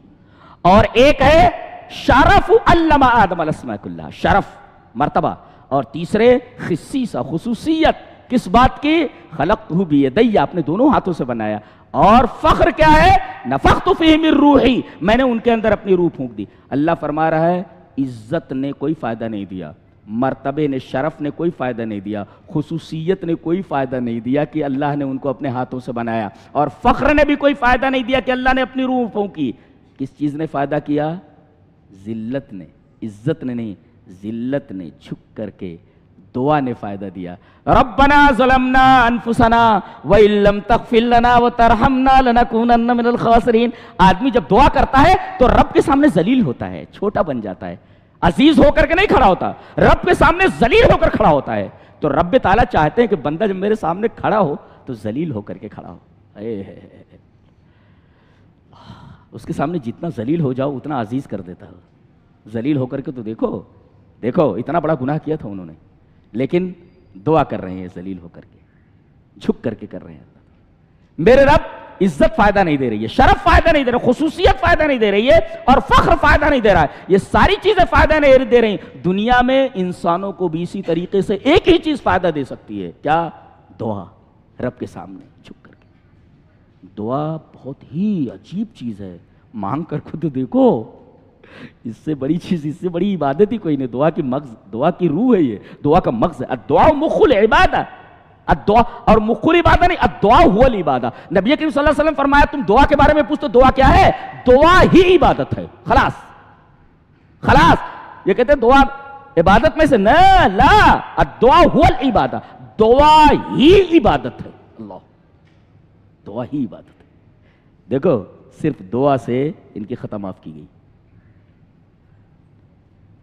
Speaker 1: اور ایک ہے شرف علم آدم الاسماء کلھا، شرف مرتبہ، اور تیسرے خصیصہ خصوصیت کس بات کی؟ خلقتہ بیدی، اپنے دونوں ہاتھوں سے بنایا. اور فخر کیا ہے؟ نفخت فیہ من روحی، میں نے ان کے اندر اپنی روح پھونک دی. اللہ فرما رہا ہے عزت نے کوئی فائدہ نہیں دیا، مرتبے نے، شرف نے کوئی فائدہ نہیں دیا، خصوصیت نے کوئی فائدہ نہیں دیا کہ اللہ نے ان کو اپنے ہاتھوں سے بنایا، اور فخر نے بھی کوئی فائدہ نہیں دیا کہ اللہ نے اپنی روح پھونکی. کس چیز نے فائدہ کیا؟ ذلت نے، عزت نے نہیں، ذلت نے، جھک کر کے دعا نے فائدہ دیا. ربنا ظلمنا انفسنا وان لم تغفر لنا وترحمنا لنکونن من الخاسرین. آدمی جب دعا کرتا ہے تو رب کے سامنے ذلیل ہوتا ہے، چھوٹا بن جاتا ہے، عزیز ہو کر کے نہیں کھڑا ہوتا، رب کے سامنے ذلیل ہو کر کھڑا ہوتا ہے. تو رب تعالیٰ چاہتے ہیں کہ بندہ جب میرے سامنے کھڑا ہو تو ذلیل ہو کر کے کھڑا ہو. اس کے سامنے جتنا ذلیل ہو جاؤ اتنا عزیز کر دیتا ہو. ذلیل ہو کر کے تو دیکھو دیکھو اتنا بڑا گناہ کیا تھا انہوں نے، لیکن دعا کر رہے ہیں ذلیل ہو کر کے، جھک کر کے کر رہے ہیں. میرے رب عزت فائدہ نہیں دے رہی ہے، شرف فائدہ نہیں دے رہا، خصوصیت فائدہ نہیں دے رہی ہے، اور فخر فائدہ نہیں دے رہا ہے. یہ ساری چیزیں فائدہ نہیں دے رہی. دنیا میں انسانوں کو بھی اسی طریقے سے ایک ہی چیز فائدہ دے سکتی ہے، کیا؟ دعا. رب کے سامنے جھک کر کے دعا بہت ہی عجیب چیز ہے. مانگ کر خود دیکھو، اس سے بڑی چیز، اس سے بڑی عبادت ہی کوئی نہیں. دعا کی مغز، دعا کی روح ہے، یہ دعا کا مغز ہے. الدعاء مخ العبادہ، الدعاء، اور مخ العبادہ نہیں، الدعاء هو العبادہ. نبی کریم صلی اللہ علیہ وسلم فرمایا تم دعا کے بارے میں پوچھ تو دعا کیا ہے؟ دعا ہی عبادت ہے. خلاص خلاص. یہ کہتے ہیں دعا عبادت میں سے، نہ، لا، الدعاء هو العبادہ، دعا ہی عبادت ہے. اللہ، دعا ہی عبادت ہے. دیکھو صرف دعا سے ان کی خطا معاف کی گئی.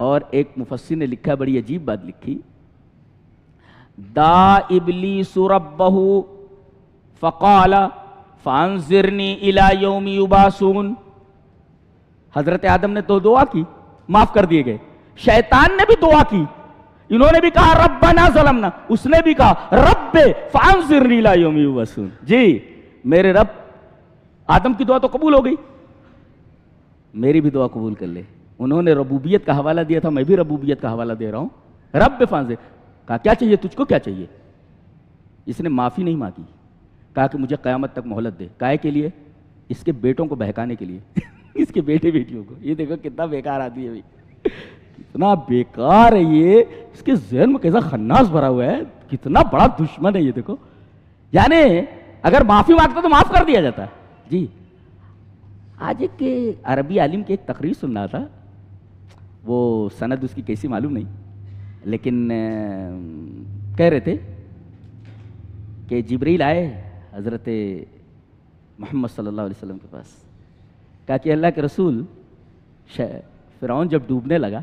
Speaker 1: اور ایک مفسر نے لکھا، بڑی عجیب بات لکھی، دا ابلیس ربہ فقال فانظرنی الی یوم یبعثون. حضرت آدم نے تو دعا کی، معاف کر دیے گئے. شیطان نے بھی دعا کی، انہوں نے بھی کہا ربنا ظلمنا، اس نے بھی کہا رب فانظرنی الی یوم یبعثون. جی میرے رب، آدم کی دعا تو قبول ہو گئی، میری بھی دعا قبول کر لے. انہوں نے ربوبیت کا حوالہ دیا تھا، میں بھی ربوبیت کا حوالہ دے رہا ہوں. رب فانظر، کہا کیا چاہیے تجھ کو، کیا چاہیے؟ اس نے معافی نہیں مانگی، کہا کہ مجھے قیامت تک مہلت دے. کائے کے لیے؟ اس کے بیٹوں کو بہکانے کے لیے اس کے بیٹے بیٹیوں کو. یہ دیکھو کتنا بیکار آدمی ہے بھائی، کتنا بیکار ہے یہ. اس کے ذہن میں کیسا خناس بھرا ہوا ہے، کتنا بڑا دشمن ہے یہ. دیکھو یعنی اگر معافی مانگتا تو معاف کر دیا جاتا ہے. جی آج ایک عربی عالم کی ایک تقریر سن رہا تھا، وہ سند اس کی کیسی معلوم نہیں، لیکن کہہ رہے تھے کہ جبریل آئے حضرت محمد صلی اللہ علیہ وسلم کے پاس، کہا کہ اللہ کے رسول، فرعون جب ڈوبنے لگا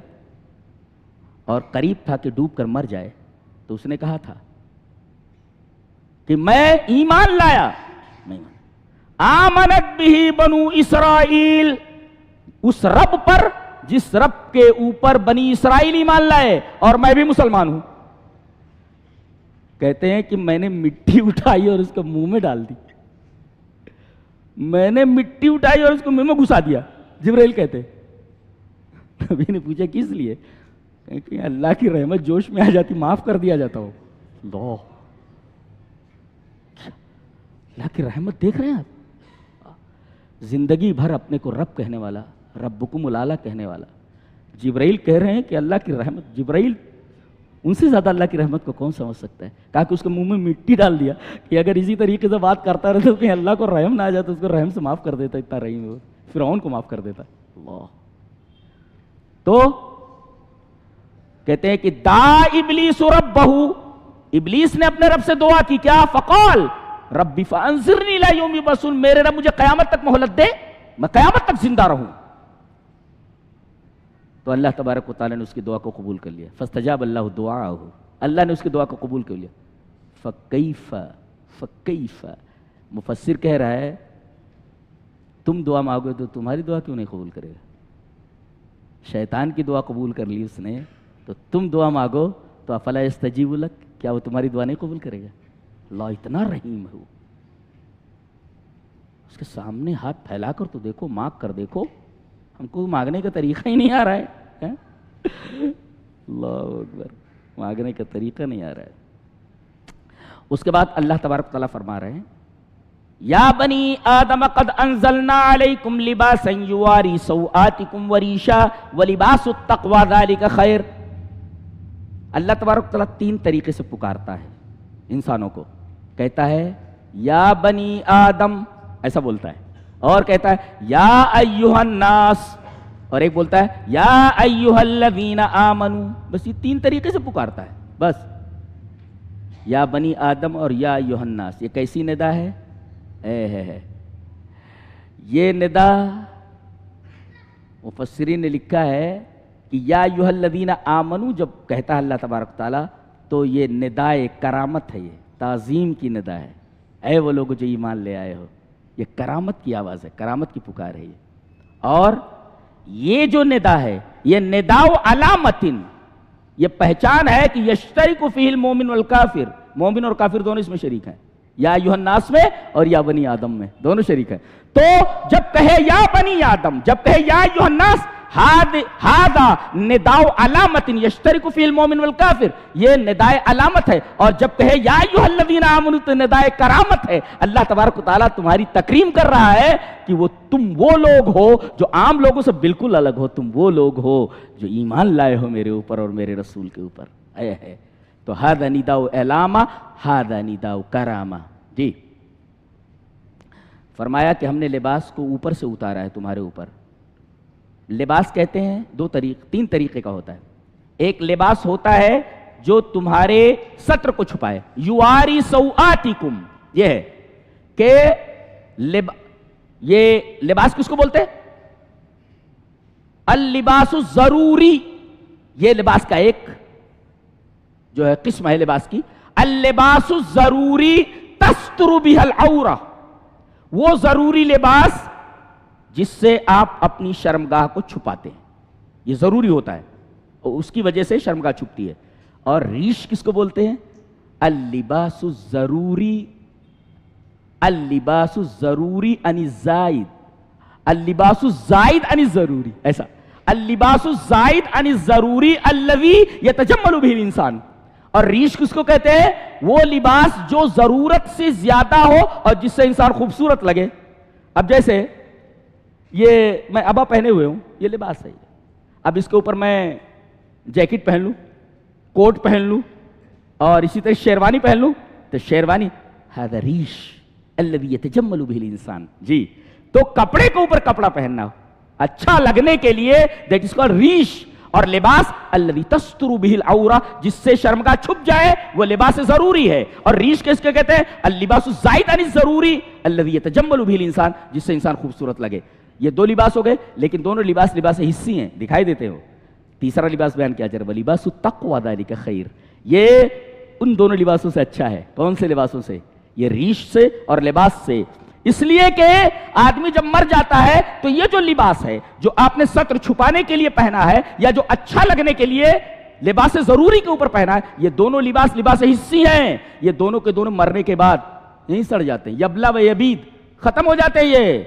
Speaker 1: اور قریب تھا کہ ڈوب کر مر جائے، تو اس نے کہا تھا کہ میں ایمان لایا، آمنت بھی بنو اسرائیل، اس رب پر جس رب کے اوپر بنی اسرائیل ایمان لائے، اور میں بھی مسلمان ہوں. کہتے ہیں کہ میں نے مٹی اٹھائی اور اس کو منہ میں ڈال دی. میں نے مٹی اٹھائی اور اس کو منہ میں گھسا دیا. جبرائیل کہتے. نبی نے پوچھا کس لیے؟ کہ اللہ کی رحمت جوش میں آ جاتی، معاف کر دیا جاتا ہو. اللہ کی رحمت دیکھ رہے ہیں آپ، زندگی بھر اپنے کو رب کہنے والا، ربکم الاعلی کہنے والا جبرائیل کہہ رہے ہیں کہ اللہ کی رحمت. جبرائیل ان سے زیادہ اللہ کی رحمت کو کون سمجھ سکتا ہے؟ کہا کہ اس کے منہ میں مٹی ڈال دیا کہ اگر اسی طریقے سے بات کرتا رہتا تو کہیں اللہ کو رحم نہ آ جاتا، اس کو رحم سے معاف کر دیتا. اتنا رحیم ہو، فرعون کو معاف کر دیتا. اللہ. تو کہتے ہیں کہ دا ابلیس ربہ، ابلیس نے اپنے رب سے دعا کی، کیا؟ فقال ربی فانظرنی الی یوم یبعثون، میرے رب مجھے قیامت تک مہلت دے، میں قیامت تک زندہ رہوں. تو اللہ تبارک و تعالیٰ نے اس کی دعا کو قبول کر لیا. فاستجاب اللہ دعاءہ، اللہ نے اس کی دعا کو قبول کر لیا. فکیف، مفسر کہہ رہا ہے تم دعا مانگو تو تمہاری دعا کیوں نہیں قبول کرے گا؟ شیطان کی دعا قبول کر لی اس نے، تو تم دعا مانگو تو افلا یستجیب لک، کیا وہ تمہاری دعا نہیں قبول کرے گا؟ اللہ اتنا رحیم ہے، اس کے سامنے ہاتھ پھیلا کر تو دیکھو، مانگ کر دیکھو، ہم کو مانگنے کا طریقہ ہی نہیں آ رہا ہے۔ اللہ اکبر، مانگنے کا طریقہ نہیں آ رہا ہے۔ اس کے بعد اللہ تبارک تعالیٰ فرما رہے ہیں یا بنی آدم قد انزلنا علیکم لباسا یواری سوآتکم وریشا ولباس التقوی ذالک خیر۔ اللہ تبارک تعالیٰ 3 طریقے سے پکارتا ہے انسانوں کو، کہتا ہے یا بنی آدم، ایسا بولتا ہے، اور کہتا ہے یا ایھا الناس، اور ایک بولتا ہے یا ایھا الذین آمنوا۔ بس یہ 3 طریقے سے پکارتا ہے، بس یا بنی آدم اور یا ایھا الناس۔ یہ کیسی ندا ہے؟ یہ ندا مفسرین نے لکھا ہے کہ یا ایھا الذین آمنوا جب کہتا ہے اللہ تبارک تعالیٰ، تو یہ ندائے کرامت ہے، یہ تعظیم کی ندا ہے، اے وہ لوگ جو ایمان لے آئے ہو۔ یہ کرامت کی آواز ہے، کرامت کی پکار ہے یہ۔ اور یہ جو ندا ہے یہ نداء علامتن، یہ پہچان ہے کہ یشترک فیہ المومن والکافر، مومن اور کافر دونوں اس میں شریک ہیں، یا ایھا الناس میں اور یا بنی آدم میں، دونوں شریک ہیں۔ تو جب کہے یا بنی آدم، جب کہے یا ایھا الناس، ھذا نداء علامت یشترک فیہ المومن والکافر، یہ نداء علامت ہے۔ اور جب کہے یا ایھا الذین آمنوا تو نداء کرامت ہے۔ اللہ تبارک و تعالیٰ تمہاری تکریم کر رہا ہے کہ تم وہ لوگ ہو جو عام لوگوں سے بالکل الگ ہو، تم وہ لوگ ہو جو ایمان لائے ہو میرے اوپر اور میرے رسول کے اوپر۔ ہے تو ھذا نداء علامہ، ھذا نداء کرامہ۔ جی فرمایا کہ ہم نے لباس کو اوپر سے اتارا ہے تمہارے اوپر۔ لباس کہتے ہیں 3 طریقے کا ہوتا ہے۔ ایک لباس ہوتا ہے جو تمہارے ستر کو چھپائے، یواری سوآتکم، یہ ہے کہ یہ لباس کس کو بولتے ہیں؟ اللباس الضروری، یہ لباس کا ایک جو ہے قسم ہے لباس کی۔ اللباس الضروری تستر بہ العورہ، وہ ضروری لباس جس سے آپ اپنی شرمگاہ کو چھپاتے ہیں، یہ ضروری ہوتا ہے اور اس کی وجہ سے شرمگاہ چھپتی ہے۔ اور ریش کس کو بولتے ہیں؟ اللباس الضروری، اللباس الضروری عن الزائد، اللباس الزائد عن الضروری، ایسا اللباس الزائد عن الضروری الذی یتجمل بہ الانسان۔ اور ریش کس کو کہتے ہیں؟ وہ لباس جو ضرورت سے زیادہ ہو اور جس سے انسان خوبصورت لگے۔ اب جیسے یہ میں ابا پہنے ہوئے ہوں، یہ لباس ہے، اب اس کے اوپر میں جیکٹ پہن لوں، کوٹ پہن لوں اور اسی طرح شیروانی پہن لوں تو شیروانی ھذا ریش الذی یتجمل بہ الانسان۔ جی تو کپڑے کے اوپر کپڑا پہننا اچھا لگنے کے لیے دیٹ از کالڈ ریش۔ اور لباس الذی تستر بہ العورہ، جس سے شرمگاہ چھپ جائے، وہ لباس ضروری ہے۔ اور ریش کس کے کہتے ہیں؟ اللباس الزائد عن الضروری الذی یتجمل بہ الانسان، جس سے انسان خوبصورت لگے۔ یہ 2 لباس ہو گئے، لیکن دونوں لباس حصی ہیں، دکھائی دیتے ہو۔ تیسرا لباس بیان کیا جائے، لباس التقوی ذالک خیر، یہ ان دونوں لباسوں سے اچھا ہے۔ کون سے لباسوں سے؟ یہ ریش سے اور لباس سے۔ اس لیے کہ آدمی جب مر جاتا ہے تو یہ جو لباس ہے جو آپ نے ستر چھپانے کے لیے پہنا ہے یا جو اچھا لگنے کے لیے لباس ضروری کے اوپر پہنا ہے، یہ دونوں لباس حصی ہیں۔ یہ دونوں کے دونوں مرنے کے بعد یہیں سڑ جاتے ہیں، یبلا و یبید، ختم ہو جاتے ہیں، یہ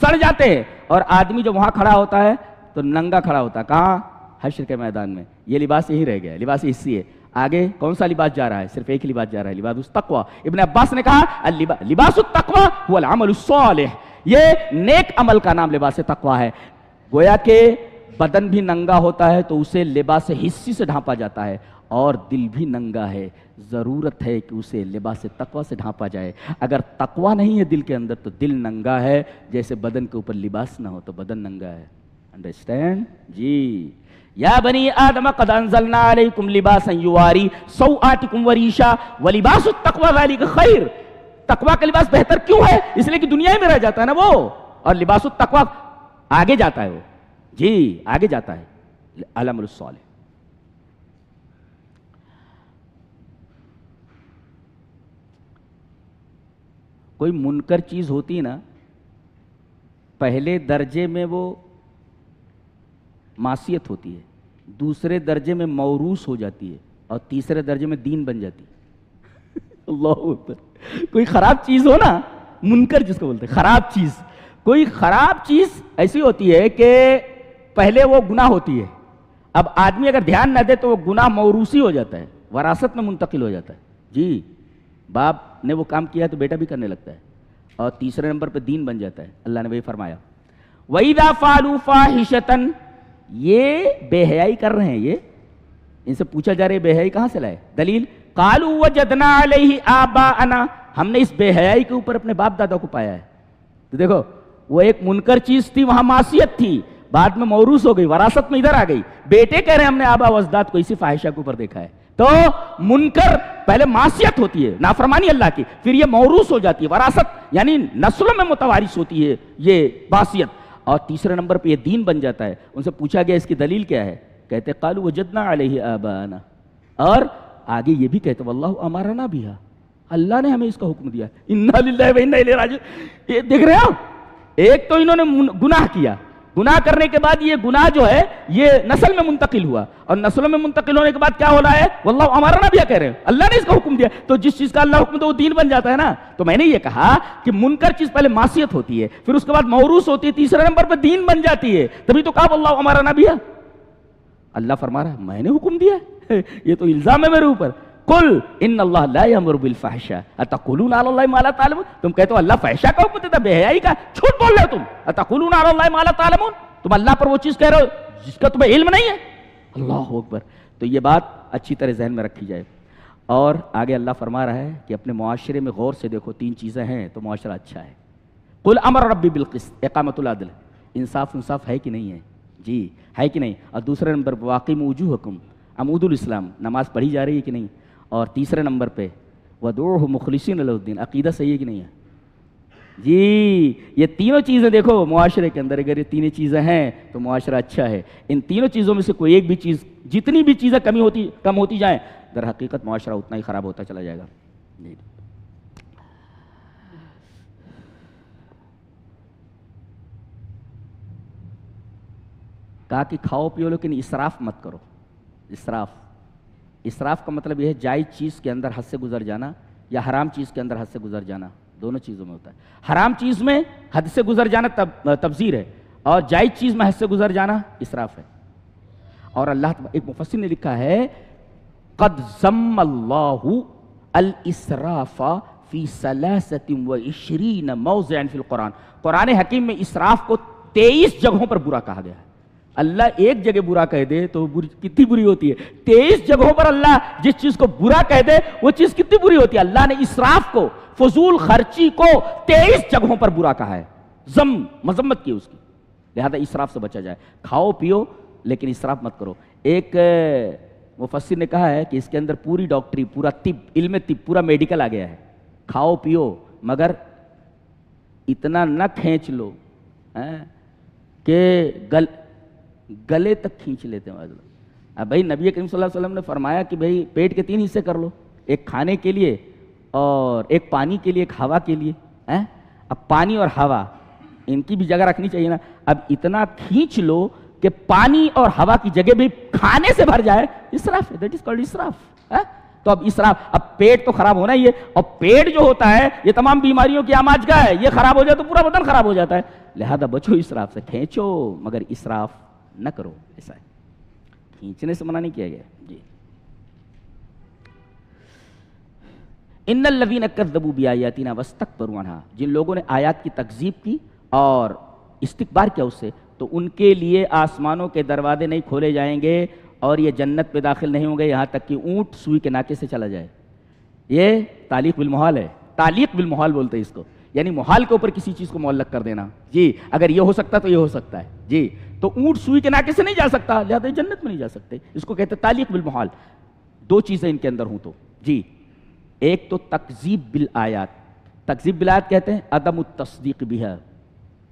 Speaker 1: سڑ جاتے ہیں۔ اور آدمی جب وہاں کھڑا ہوتا ہے تو ننگا کھڑا ہوتا ہے، کہاں؟ حشر کے میدان میں۔ یہ لباس یہی رہ گیا، لباس حصی ہے۔ آگے کون سا لباس جا رہا ہے؟ صرف ایک لباس جا رہا ہے، لباس التقوی۔ ابن عباس نے کہا لباس التقوی هو العمل الصالح، یہ نیک عمل کا نام لباس تقوی ہے۔ گویا کہ بدن بھی ننگا ہوتا ہے تو اسے لباس حصی سے ڈھانپا جاتا ہے، اور دل بھی ننگا ہے، ضرورت ہے کہ اسے لباس تقوی سے ڈھانپا جائے۔ اگر تقوی نہیں ہے دل کے اندر تو دل ننگا ہے، جیسے بدن کے اوپر لباس نہ ہو تو بدن ننگا ہے۔ انڈرسٹینڈ؟ جی یا بنی آدم قد انزلنا علیکم لباسا یواری سوآتکم وریشا ولباس التقوی ذالک خیر۔ تقوی کا لباس بہتر کیوں ہے؟ اس لیے کہ دنیا میں رہ جاتا ہے نا وہ، اور لباس التقوی آگے جاتا ہے، وہ جی آگے جاتا ہے، العمل الصالح۔ کوئی منکر چیز ہوتی نا پہلے درجے میں وہ معصیت ہوتی ہے، دوسرے درجے میں موروث ہو جاتی ہے، اور تیسرے درجے میں دین بن جاتی ہے۔ اللہ اکبر۔ کوئی خراب چیز ہو نا، منکر جس کو بولتے ہیں، خراب چیز، کوئی خراب چیز ایسی ہوتی ہے کہ پہلے وہ گناہ ہوتی ہے، اب آدمی اگر دھیان نہ دے تو وہ گناہ موروثی ہو جاتا ہے، وراثت میں منتقل ہو جاتا ہے۔ جی، باپ نے وہ کام کیا ہے تو بیٹا بھی کرنے لگتا ہے، اور تیسرے نمبر پہ دین بن جاتا ہے۔ اللہ نے وہی فرمایا وَإِذَا فَعَلُوا فَاحِشَةً، یہ بے حیائی کر رہے ہیں، یہ ان سے پوچھا جا رہا ہے بے حیائی کہاں سے لائے؟ دلیل قَالُوا وَجَدْنَا عَلَيْهِ آبَاءَنَا، ہم نے اس بے حیائی کے اوپر اپنے باپ دادا کو پایا ہے۔ تو دیکھو وہ ایک منکر چیز تھی، وہاں معصیت تھی، بعد میں موروث ہو گئی، وراثت میں ادھر آ گئی۔ بیٹے کہہ رہے ہیں ہم نے آبا و اجداد کو اسی فاحشہ کے اوپر دیکھا ہے۔ تو منکر پہلے معصیت ہوتی ہے، نافرمانی اللہ کی، پھر یہ موروث ہو جاتی ہے، وراثت یعنی نسلوں میں متوارث ہوتی ہے یہ معصیت، اور تیسرے نمبر پہ یہ دین بن جاتا ہے۔ ان سے پوچھا گیا اس کی دلیل کیا ہے؟ کہتے قالوا وجدنا علیہ آباءنا، اور آگے یہ بھی کہتے واللہ امرنا بہا، اللہ نے ہمیں اس کا حکم دیا۔ انا للہ و انا الیہ راجعون۔ یہ دیکھ رہے ہو، ایک تو انہوں نے گناہ کیا، گناہ کرنے کے بعد یہ گناہ جو ہے یہ نسل میں منتقل ہوا، اور نسلوں میں منتقل ہونے کے بعد کیا ہو رہا ہے؟ واللہ امرنا بہا کہہ رہے ہیں، اللہ نے اس کا حکم دیا، تو جس چیز کا اللہ حکم دے وہ دین بن جاتا ہے نا۔ تو میں نے یہ کہا کہ منکر چیز پہلے معصیت ہوتی ہے، پھر اس کے بعد موروث ہوتی ہے، تیسرے نمبر پہ دین بن جاتی ہے، تبھی تو کہا واللہ امرنا بہا۔ اللہ فرما رہا ہے میں نے حکم دیا ہے، یہ تو الزام ہے میرے اوپر۔ قل ان اللہ لا یامر بالفحشاء اتقولون علی اللہ ما لا تعلمون، تم کہتے ہو اللہ فحشاء کا حکم دیتا، بے حیائی کا، جھوٹ بول رہے ہو تم۔ اتقولون علی اللہ ما لا تعلمون، تم اللہ پر وہ چیز کہہ رہے ہو جس کا تمہیں علم نہیں ہے۔ اللہ اکبر۔ تو یہ بات اچھی طرح ذہن میں رکھی جائے۔ اور آگے اللہ فرما رہا ہے کہ اپنے معاشرے میں غور سے دیکھو، تین چیزیں ہیں تو معاشرہ اچھا ہے۔ قل امر ربی بالقسط، اقامت العدل، انصاف ہے کہ نہیں ہے؟ جی ہے کہ نہیں؟ اور دوسرے نمبر پہ واقیم وجوہکم، عمود الاسلام، نماز پڑھی جا رہی ہے کہ نہیں؟ اور تیسرے نمبر پہ وَدُعُوهُ مُخْلِصِينَ لَهُ الدِّينَ، عقیدہ صحیح ہے کہ نہیں ہے؟ جی یہ تینوں چیزیں دیکھو معاشرے کے اندر، اگر یہ تینوں چیزیں ہیں تو معاشرہ اچھا ہے۔ ان تینوں چیزوں میں سے کوئی ایک بھی چیز، جتنی بھی چیزیں کم ہوتی جائیں، در حقیقت معاشرہ اتنا ہی خراب ہوتا چلا جائے گا۔ جی کہا کہ کھاؤ پیو لیکن اسراف مت کرو۔ اسراف کا مطلب یہ ہے جائز چیز کے اندر حد سے گزر جانا، یا حرام چیز کے اندر حد سے گزر جانا، دونوں چیزوں میں ہوتا ہے۔ حرام چیز میں حد سے گزر جانا تبذیر ہے، اور جائز چیز میں حد سے گزر جانا اسراف ہے۔ اور اللہ ایک مفسر نے لکھا ہے قد ذم اللہ الاسراف فی 23 موضع فی القرآن، قرآن حکیم میں اسراف کو 23 جگہوں پر برا کہا گیا ہے۔ اللہ ایک جگہ برا کہہ دے تو کتنی بری ہوتی ہے، 23 جگہوں پر اللہ جس چیز کو برا کہہ دے وہ چیز کتنی بری ہوتی ہے۔ اللہ نے اسراف کو، فضول خرچی کو 23 جگہوں پر برا کہا ہے، مذمت کی اس کی، لہذا اسراف سے بچا جائے۔ کھاؤ پیو لیکن اسراف مت کرو۔ ایک مفسر نے کہا ہے کہ اس کے اندر پوری ڈاکٹری، پورا طب، علم طب، پورا میڈیکل آ گیا ہے۔ کھاؤ پیو مگر اتنا نہ کھینچ لو کہ گلے تک کھینچ لیتے ہیں۔ اب بھائی نبی کریم صلی اللہ علیہ وسلم نے فرمایا کہ بھائی پیٹ کے 3 حصے کر لو، ایک کھانے کے لیے، اور ایک پانی کے لیے، ایک ہوا کے لیے۔ اب پانی اور ہوا ان کی بھی جگہ رکھنی چاہیے نا۔ اب اتنا کھینچ لو کہ پانی اور ہوا کی جگہ بھی کھانے سے بھر جائے، اسراف ہے، دیٹ از کالڈ اسراف۔ تو اب اسراف، اب پیٹ تو خراب ہونا ہی ہے، اور پیٹ جو ہوتا ہے یہ تمام بیماریوں کی آماجگاہ ہے، یہ خراب ہو جائے تو پورا بدن خراب ہو جاتا ہے، لہذا بچو اسراف سے، کھینچو مگر اسراف نہ کرو۔ ایسا ہے، کھینچنے سے منع نہیں کیا گیا۔ جی ان الذین کذبوا بآیاتنا واستکبروا عنہا، جن لوگوں نے آیات کی تکذیب کی اور استکبار کیا اس سے، تو ان کے لیے آسمانوں کے دروازے نہیں کھولے جائیں گے اور یہ جنت پہ داخل نہیں ہوں گے یہاں تک کہ اونٹ سوئی کے ناکے سے چلا جائے۔ یہ تعلیق بالمحال ہے، تعلیق بالمحال بولتے ہیں اس کو، یعنی محال کے اوپر کسی چیز کو معلق کر دینا۔ جی اگر یہ ہو سکتا تو یہ ہو سکتا ہے۔ جی تو اونٹ سوئی کے ناکے سے نہیں جا سکتا، لہذا جنت میں نہیں جا سکتے، اس کو کہتے ہیں تعلیق بالمحال۔ 2 چیزیں ان کے اندر ہوں تو جی، ایک تو تکذیب بالآیات، تکذیب بالآیات کہتے ہیں عدم التصدیق بها،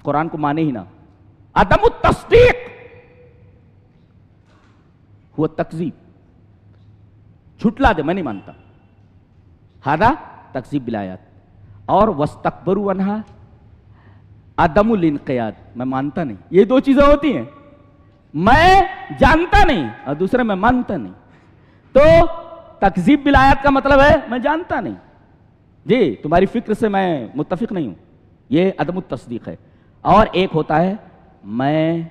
Speaker 1: قرآن کو مانے ہی نہ، عدم التصدیق ہوا تکذیب، جھٹلا دے میں نہیں مانتا، ہذا تکذیب بالآیات۔ اور واستکبروا عنہا، عدم الانقیاد، میں مانتا نہیں. یہ دو چیزیں ہوتی ہیں، میں جانتا نہیں اور دوسرے میں مانتا نہیں. تو تکذیب بالآیات کا مطلب ہے میں جانتا نہیں، جی تمہاری فکر سے میں متفق نہیں ہوں، یہ عدم التصدیق ہے. اور ایک ہوتا ہے میں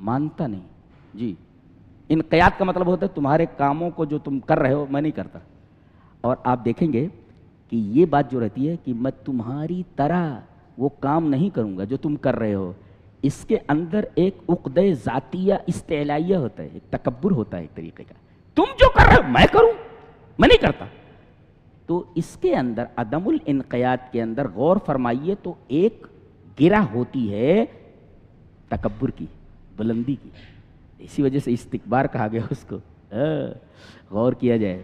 Speaker 1: مانتا نہیں. جی انقیاد کا مطلب ہوتا ہے تمہارے کاموں کو جو تم کر رہے ہو میں نہیں کرتا. اور آپ دیکھیں گے کہ یہ بات جو رہتی ہے کہ میں تمہاری طرح وہ کام نہیں کروں گا جو تم کر رہے ہو، اس کے اندر ایک عقدہ ذاتیہ استعلائیہ ہوتا ہے، ایک تکبر ہوتا ہے ایک طریقے کا. تم جو کر رہے ہو میں کروں، میں نہیں کرتا. تو اس کے اندر عدم الانقیاد کے اندر غور فرمائیے تو ایک گرہ ہوتی ہے تکبر کی، بلندی کی. اسی وجہ سے استکبار کہا گیا اس کو. غور کیا جائے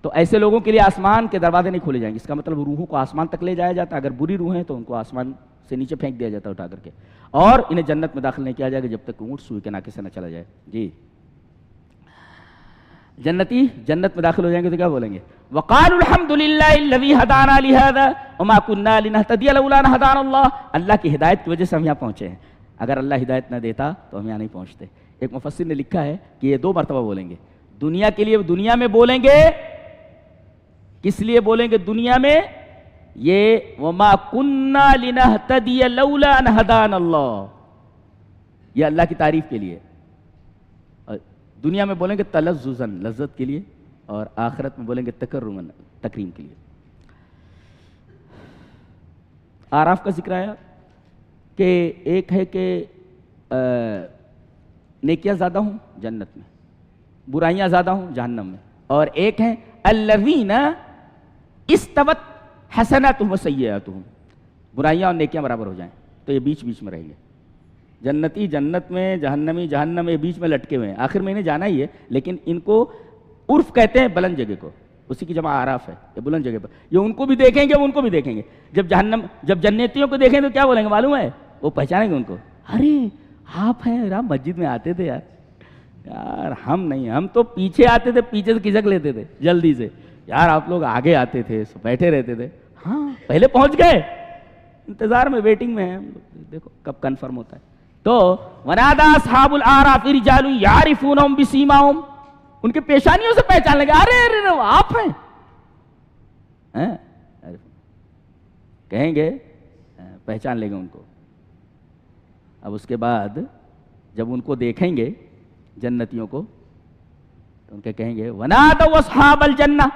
Speaker 1: تو ایسے لوگوں کے لیے آسمان کے دروازے نہیں کھولے جائیں گے. اس کا مطلب روحوں کو آسمان تک لے جایا جاتا ہے، اگر بری روح ہیں تو ان کو آسمان سے نیچے پھینک دیا جاتا ہے اٹھا کر کے، اور انہیں جنت میں داخل نہیں کیا جائے گا جب تک اونٹ سوئی کے ناکے سے نہ چلا جائے. جی جنتی جنت میں داخل ہو جائیں گے تو کیا بولیں گے؟ وقالوا الحمد للہ الذی ہدانا لہذا وما كنا لنہتدی لولا ان ہدانا اللہ. اللہ کی ہدایت کی وجہ سے ہم یہاں پہنچے ہیں، اگر اللہ ہدایت نہ دیتا تو ہم یہاں نہیں پہنچتے. ایک مفسر نے لکھا ہے کہ یہ 2 مرتبہ بولیں گے دنیا کے لیے. دنیا میں بولیں گے، کس لیے بولیں گے دنیا میں؟ یہ وما كنا لنہتدی لولا ان ہدانا اللہ، یہ اللہ کی تعریف کے لیے. دنیا میں بولیں گے تلذذاً، لذت کے لیے، اور آخرت میں بولیں گے تکرماً، تکریم کے لیے. آراف کا ذکر آیا کہ ایک ہے کہ نیکیاں زیادہ ہوں جنت میں، برائیاں زیادہ ہوں جہنم میں، اور ایک ہے الذین استوت حسناتہم وسیئاتہم، برائیاں اور نیکیاں برابر ہو جائیں. تو یہ بیچ بیچ میں رہیں گے. جنتی جنت میں، جہنمی جہنم میں، بیچ میں لٹکے ہوئے ہیں. آخر میں انہیں جانا ہی ہے، لیکن ان کو عرف کہتے ہیں بلند جگہ کو، اسی کی جمع آراف ہے. یہ بلند جگہ پر یہ ان کو بھی دیکھیں گے، ان کو بھی دیکھیں گے. جب جنتیوں کو دیکھیں تو کیا بولیں گے معلوم ہے؟ وہ پہچانیں گے ان کو. ارے آپ ہیں یار، مسجد میں آتے تھے یار ہم نہیں، ہم تو پیچھے آتے تھے، پیچھے سے کھسک لیتے تھے جلدی سے. یار آپ لوگ آگے آتے تھے، بیٹھے رہتے تھے. ہاں پہلے پہنچ گئے، انتظار میں، ویٹنگ میں ہیں، دیکھو کب کنفرم ہوتا ہے. تو ونادى اصحاب الاعراف رجال يعرفونهم بسيماهم، ان کے پیشانیوں سے پہچان لیں گے. ارے آپ ہیں، کہیں گے، پہچان لیں گے ان کو. اب اس کے بعد جب ان کو دیکھیں گے جنتیوں کو تو ان کے کہیں گے ونادوا اصحاب الجنہ،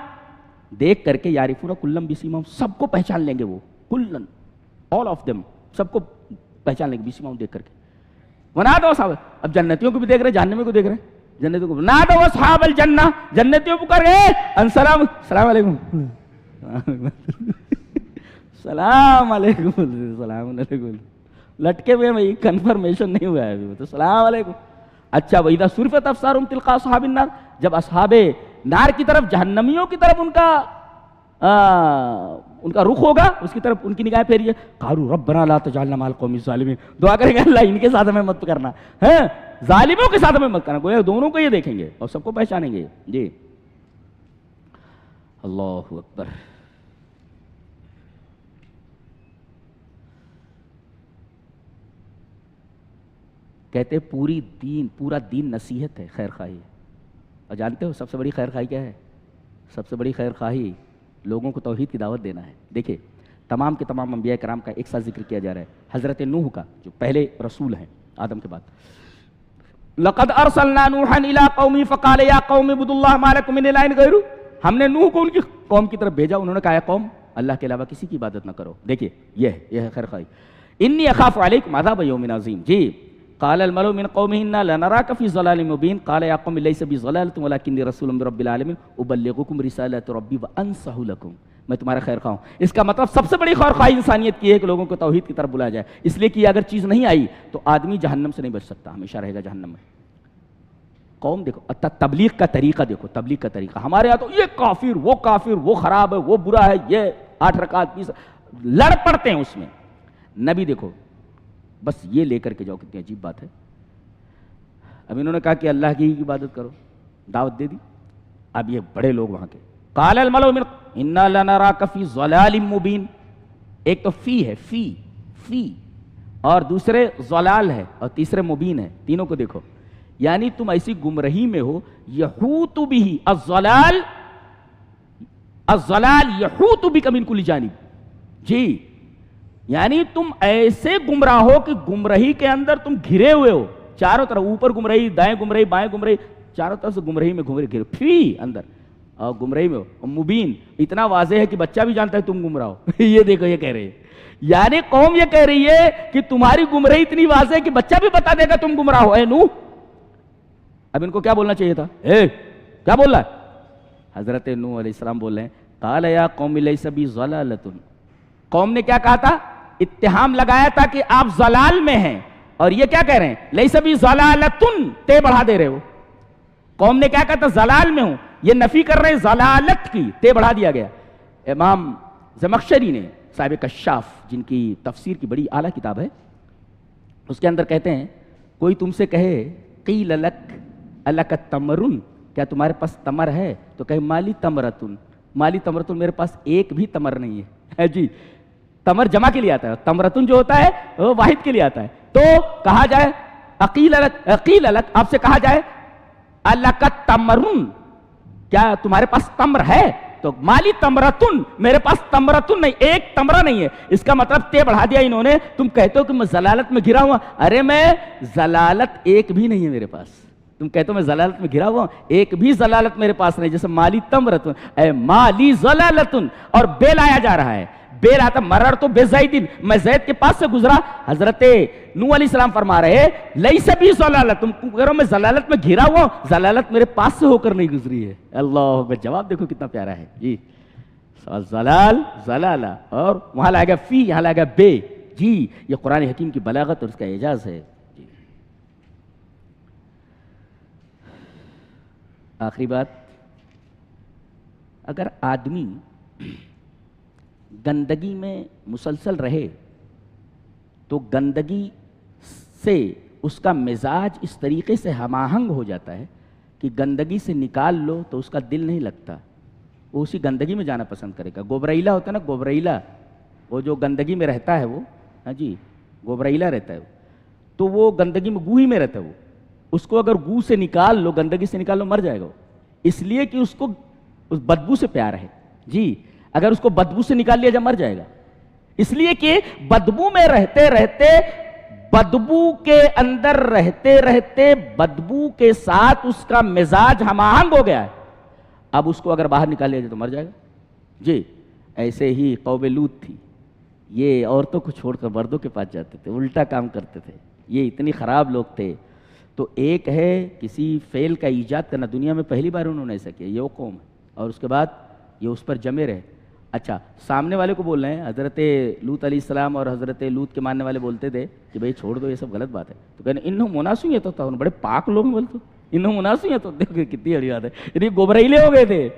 Speaker 1: دیکھ کر کے یعرفون کلم بسیماہم، سب کو پہچان لیں گے وہ، کلن آل آف دم، سب کو پہچان لیں گے بسیماہم دیکھ کر کے. ونادوا اصحاب، اب جنتیوں کو بھی دیکھ رہے ہیں، جہنمیوں کو دیکھ رہے ہیں. جنتیوں کو ونادوا اصحاب الجنہ، جنتیوں کو کر گئے السلام علیکم، السلام علیکم، السلام علیکم. لٹکے ہوئے بھائی، کنفرمیشن نہیں ہوا ہے ابھی، تو السلام علیکم. اچھا وَإِذَا صُرِفَتْ أَبْصَارُهُمْ تِلْقَاءَ أَصْحَابِ النَّارِ، جب اصحاب نار کی طرف، جہنمیوں کی طرف ان کا رخ ہوگا، اس کی طرف ان کی نگاہیں پھیری ہے. قالوا ربنا لا تجعلنا مع القوم الظالمین، دعا کریں گے اللہ ان کے ساتھ ہمیں مت کرنا ہے، ظالموں کے ساتھ ہمیں مت کرنا. گویا دونوں کو یہ دیکھیں گے اور سب کو پہچانیں گے. جی اللہ اکبر. کہتے پورا دین نصیحت ہے، خیر خواہی ہے. اور جانتے ہو سب سے بڑی خیر خواہی کیا ہے؟ سب سے بڑی خیر خواہی لوگوں کو توحید کی دعوت دینا ہے. دیکھیں تمام کے تمام انبیاء کرام کا ایک ساتھ ذکر کیا جا رہا ہے. حضرت نوح کا جو پہلے رسول ہیں آدم کے بعد، لقد ارسلنا نوحا الى قومه فقال یا قوم اعبدوا الله ما لكم من اله غیرہ، ہم نے نوح کو ان کی قوم کی طرف بھیجا، انہوں نے کہا قوم اللہ کے علاوہ کسی کی عبادت نہ کرو. دیکھیے یہ ہے خیر خواہی. انی اخاف علیکم عذاب یوم عظیم. جی قال الملأ من قومه انا لنراك في ضلال مبين قال يا قوم ليس بي ضلالة ولكني رسول من رب العالمين ابلغكم رسالات ربي وانصح لكم، میں تمہارا خیر خواہ ہوں. اس کا مطلب سب سے بڑی خیر خواہی انسانیت کی ہے کہ لوگوں کو توحید کی طرف بلایا جائے. اس لیے کہ اگر چیز نہیں آئی تو آدمی جہنم سے نہیں بچ سکتا، ہمیشہ رہے گا جہنم میں. قوم دیکھو تبلیغ کا طریقہ، دیکھو تبلیغ کا طریقہ. ہمارے یہاں تو یہ کافر وہ خراب ہے، وہ برا ہے، یہ 8 رکعت 20 لڑ پڑتے ہیں اس میں. نبی دیکھو بس یہ لے کر کے جاؤ. کتنی عجیب بات ہے. اب انہوں نے کہا کہ اللہ کی عبادت کرو، دعوت دے دی. اب یہ بڑے لوگ وہاں کے قال الملأ من انا لنراك في ضلال مبين، ایک تو فی ہے، فی، اور دوسرے ضلال ہے، اور تیسرے مبین ہے. تینوں کو دیکھو، یعنی تم ایسی گمراہی میں ہو. یحوط بھی الضلال، الضلال یحوط بک من کل جانب. جی یعنی تم ایسے گمراہ ہو کہ گمراہی کے اندر تم گھرے ہوئے ہو چاروں طرف، اوپر گمراہی، دائیں گمراہی، بائیں گمراہی، چاروں طرف سے گمراہی میں گھرے فی اندر، اور گمراہی میں ہو. مبین اتنا واضح ہے کہ بچہ بھی جانتا ہے تم گمراہ ہو. یہ دیکھو یہ کہہ رہے ہیں، یعنی قوم یہ کہہ رہی ہے کہ تمہاری گمراہی اتنی واضح ہے کہ بچہ بھی بتا دے گا تم گمراہ ہو. اے نوح، اب ان کو کیا بولنا چاہیے تھا؟ کیا بول رہا ہے؟ حضرت نوح علیہ السلام بول رہے ہیں قال یا قوم لیس بی ضلالۃ. قوم نے کیا کہا تھا؟ اتہام لگایا تھا کہ آپ ضلال میں ہیں، اور یہ کیا کہہ رہے ہیں؟ لیس بی ضلالۃ، تے بڑھا دے رہے ہو. قوم نے کیا کہا تھا؟ ضلال میں ہوں، یہ نفی کر رہے ہیں ضلالت کی، تے بڑھا دیا گیا. امام زمخشری نے، صاحب کشاف، جن کی تفسیر کی بڑی اعلیٰ کتاب ہے، اس کے اندر کہتے ہیں کوئی تم سے کہے قیل لک الک تمرن، کیا تمہارے پاس تمر ہے؟ تو کہے مالی تمرتن، مالی تمرتن، میرے پاس ایک بھی تمر نہیں ہے. جی تمر جمع کے لیے آتا ہے، تمرتن جو ہوتا ہے وہ واحد کے لیے آتا ہے. تو کہا جائے قیل لک، آپ سے کہا جائے الک تمرن، کیا تمہارے پاس تمر ہے؟ تو مالی تمرتن، میرے پاس تمرتن نہیں، ایک تمرہ نہیں ہے. اس کا مطلب تے بڑھا دیا انہوں نے. تم کہتے ہو کہ میں ضلالت میں گھرا ہوا، ارے میں ضلالت ایک بھی نہیں ہے میرے پاس. تم کہتے ہو میں ضلالت میں گھرا ہوا، ایک بھی ضلالت میرے پاس نہیں. جیسے مالی تمرتن، اے مالی ضلالتن، اور بے لایا جا رہا ہے. بے لاتا مرر تو بے زیدن، میں زید کے پاس سے گزرا. حضرت نوح علیہ السلام فرما رہے لیس بی ضلالت، تم کہہ رہو میں ضلالت میں گھرا ہوا، ضلالت میرے پاس سے ہو کر نہیں گزری ہے. اللہ اکبر، جواب دیکھو کتنا پیارا ہے. جی ضلال، ضلالہ، اور وہاں لائے گا فی، یہاں لائے گا بے. جی یہ قرآن حکیم کی بلاغت اور اس کا اعجاز ہے. جی آخری بات، اگر آدمی گندگی میں مسلسل رہے تو گندگی سے اس کا مزاج اس طریقے سے ہم آہنگ ہو جاتا ہے کہ گندگی سے نکال لو تو اس کا دل نہیں لگتا، وہ اسی گندگی میں جانا پسند کرے گا. گوبریلا ہوتا ہے نا، گوبریلا، وہ جو گندگی میں رہتا ہے وہ، ہاں جی گوبریلا رہتا ہے وہ، تو وہ گندگی میں گوہی میں رہتا ہے. وہ اس کو اگر گو سے نکال لو، گندگی سے نکال لو، مر جائے گا وہ، اس لیے کہ اس کو اس بدبو سے پیار ہے. جی اگر اس کو بدبو سے نکال لیا جائے مر جائے گا، اس لیے کہ بدبو میں رہتے رہتے، بدبو کے اندر رہتے رہتے بدبو کے ساتھ اس کا مزاج ہم آہنگ ہو گیا ہے. اب اس کو اگر باہر نکال لیا جائے تو مر جائے گا. جی ایسے ہی قوم لوط تھی، یہ عورتوں کو چھوڑ کر مردوں کے پاس جاتے تھے، الٹا کام کرتے تھے، یہ اتنی خراب لوگ تھے. تو ایک ہے کسی فعل کا ایجاد کرنا، دنیا میں پہلی بار انہوں نے ایسا کیا، یہ وہ قوم ہے، اور اس کے بعد یہ اس پر جمے رہے. اچھا سامنے والے کو بول رہے ہیں، حضرت لوط علیہ السلام اور حضرت لوط کے ماننے والے بولتے تھے کہ بھئی چھوڑ دو، یہ سب غلط بات ہے. تو کہنے انہوں مناسو یہ تو تھا، بڑے پاک لوگ بولتے انہوں مناسو یہ تو، دیکھو کتنی بڑی بات ہے. یعنی گوبریلے ہو گئے تھے،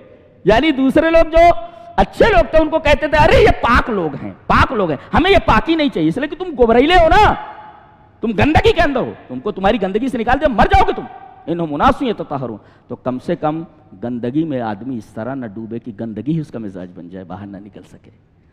Speaker 1: یعنی دوسرے لوگ جو اچھے لوگ تھے ان کو کہتے تھے ارے یہ پاک لوگ ہیں، پاک لوگ ہیں، ہمیں یہ پاکی نہیں چاہیے، اس لیے کہ تم گوبریلے ہو نا، تم گندگی کے اندر ہو، تم کو تمہاری گندگی سے نکال دے مر جاؤ گے تم. انہوں مناسو یہ تطہرون، تو کم سے کم گندگی میں آدمی اس طرح نہ ڈوبے کہ گندگی ہی اس کا مزاج بن جائے، باہر نہ نکل سکے.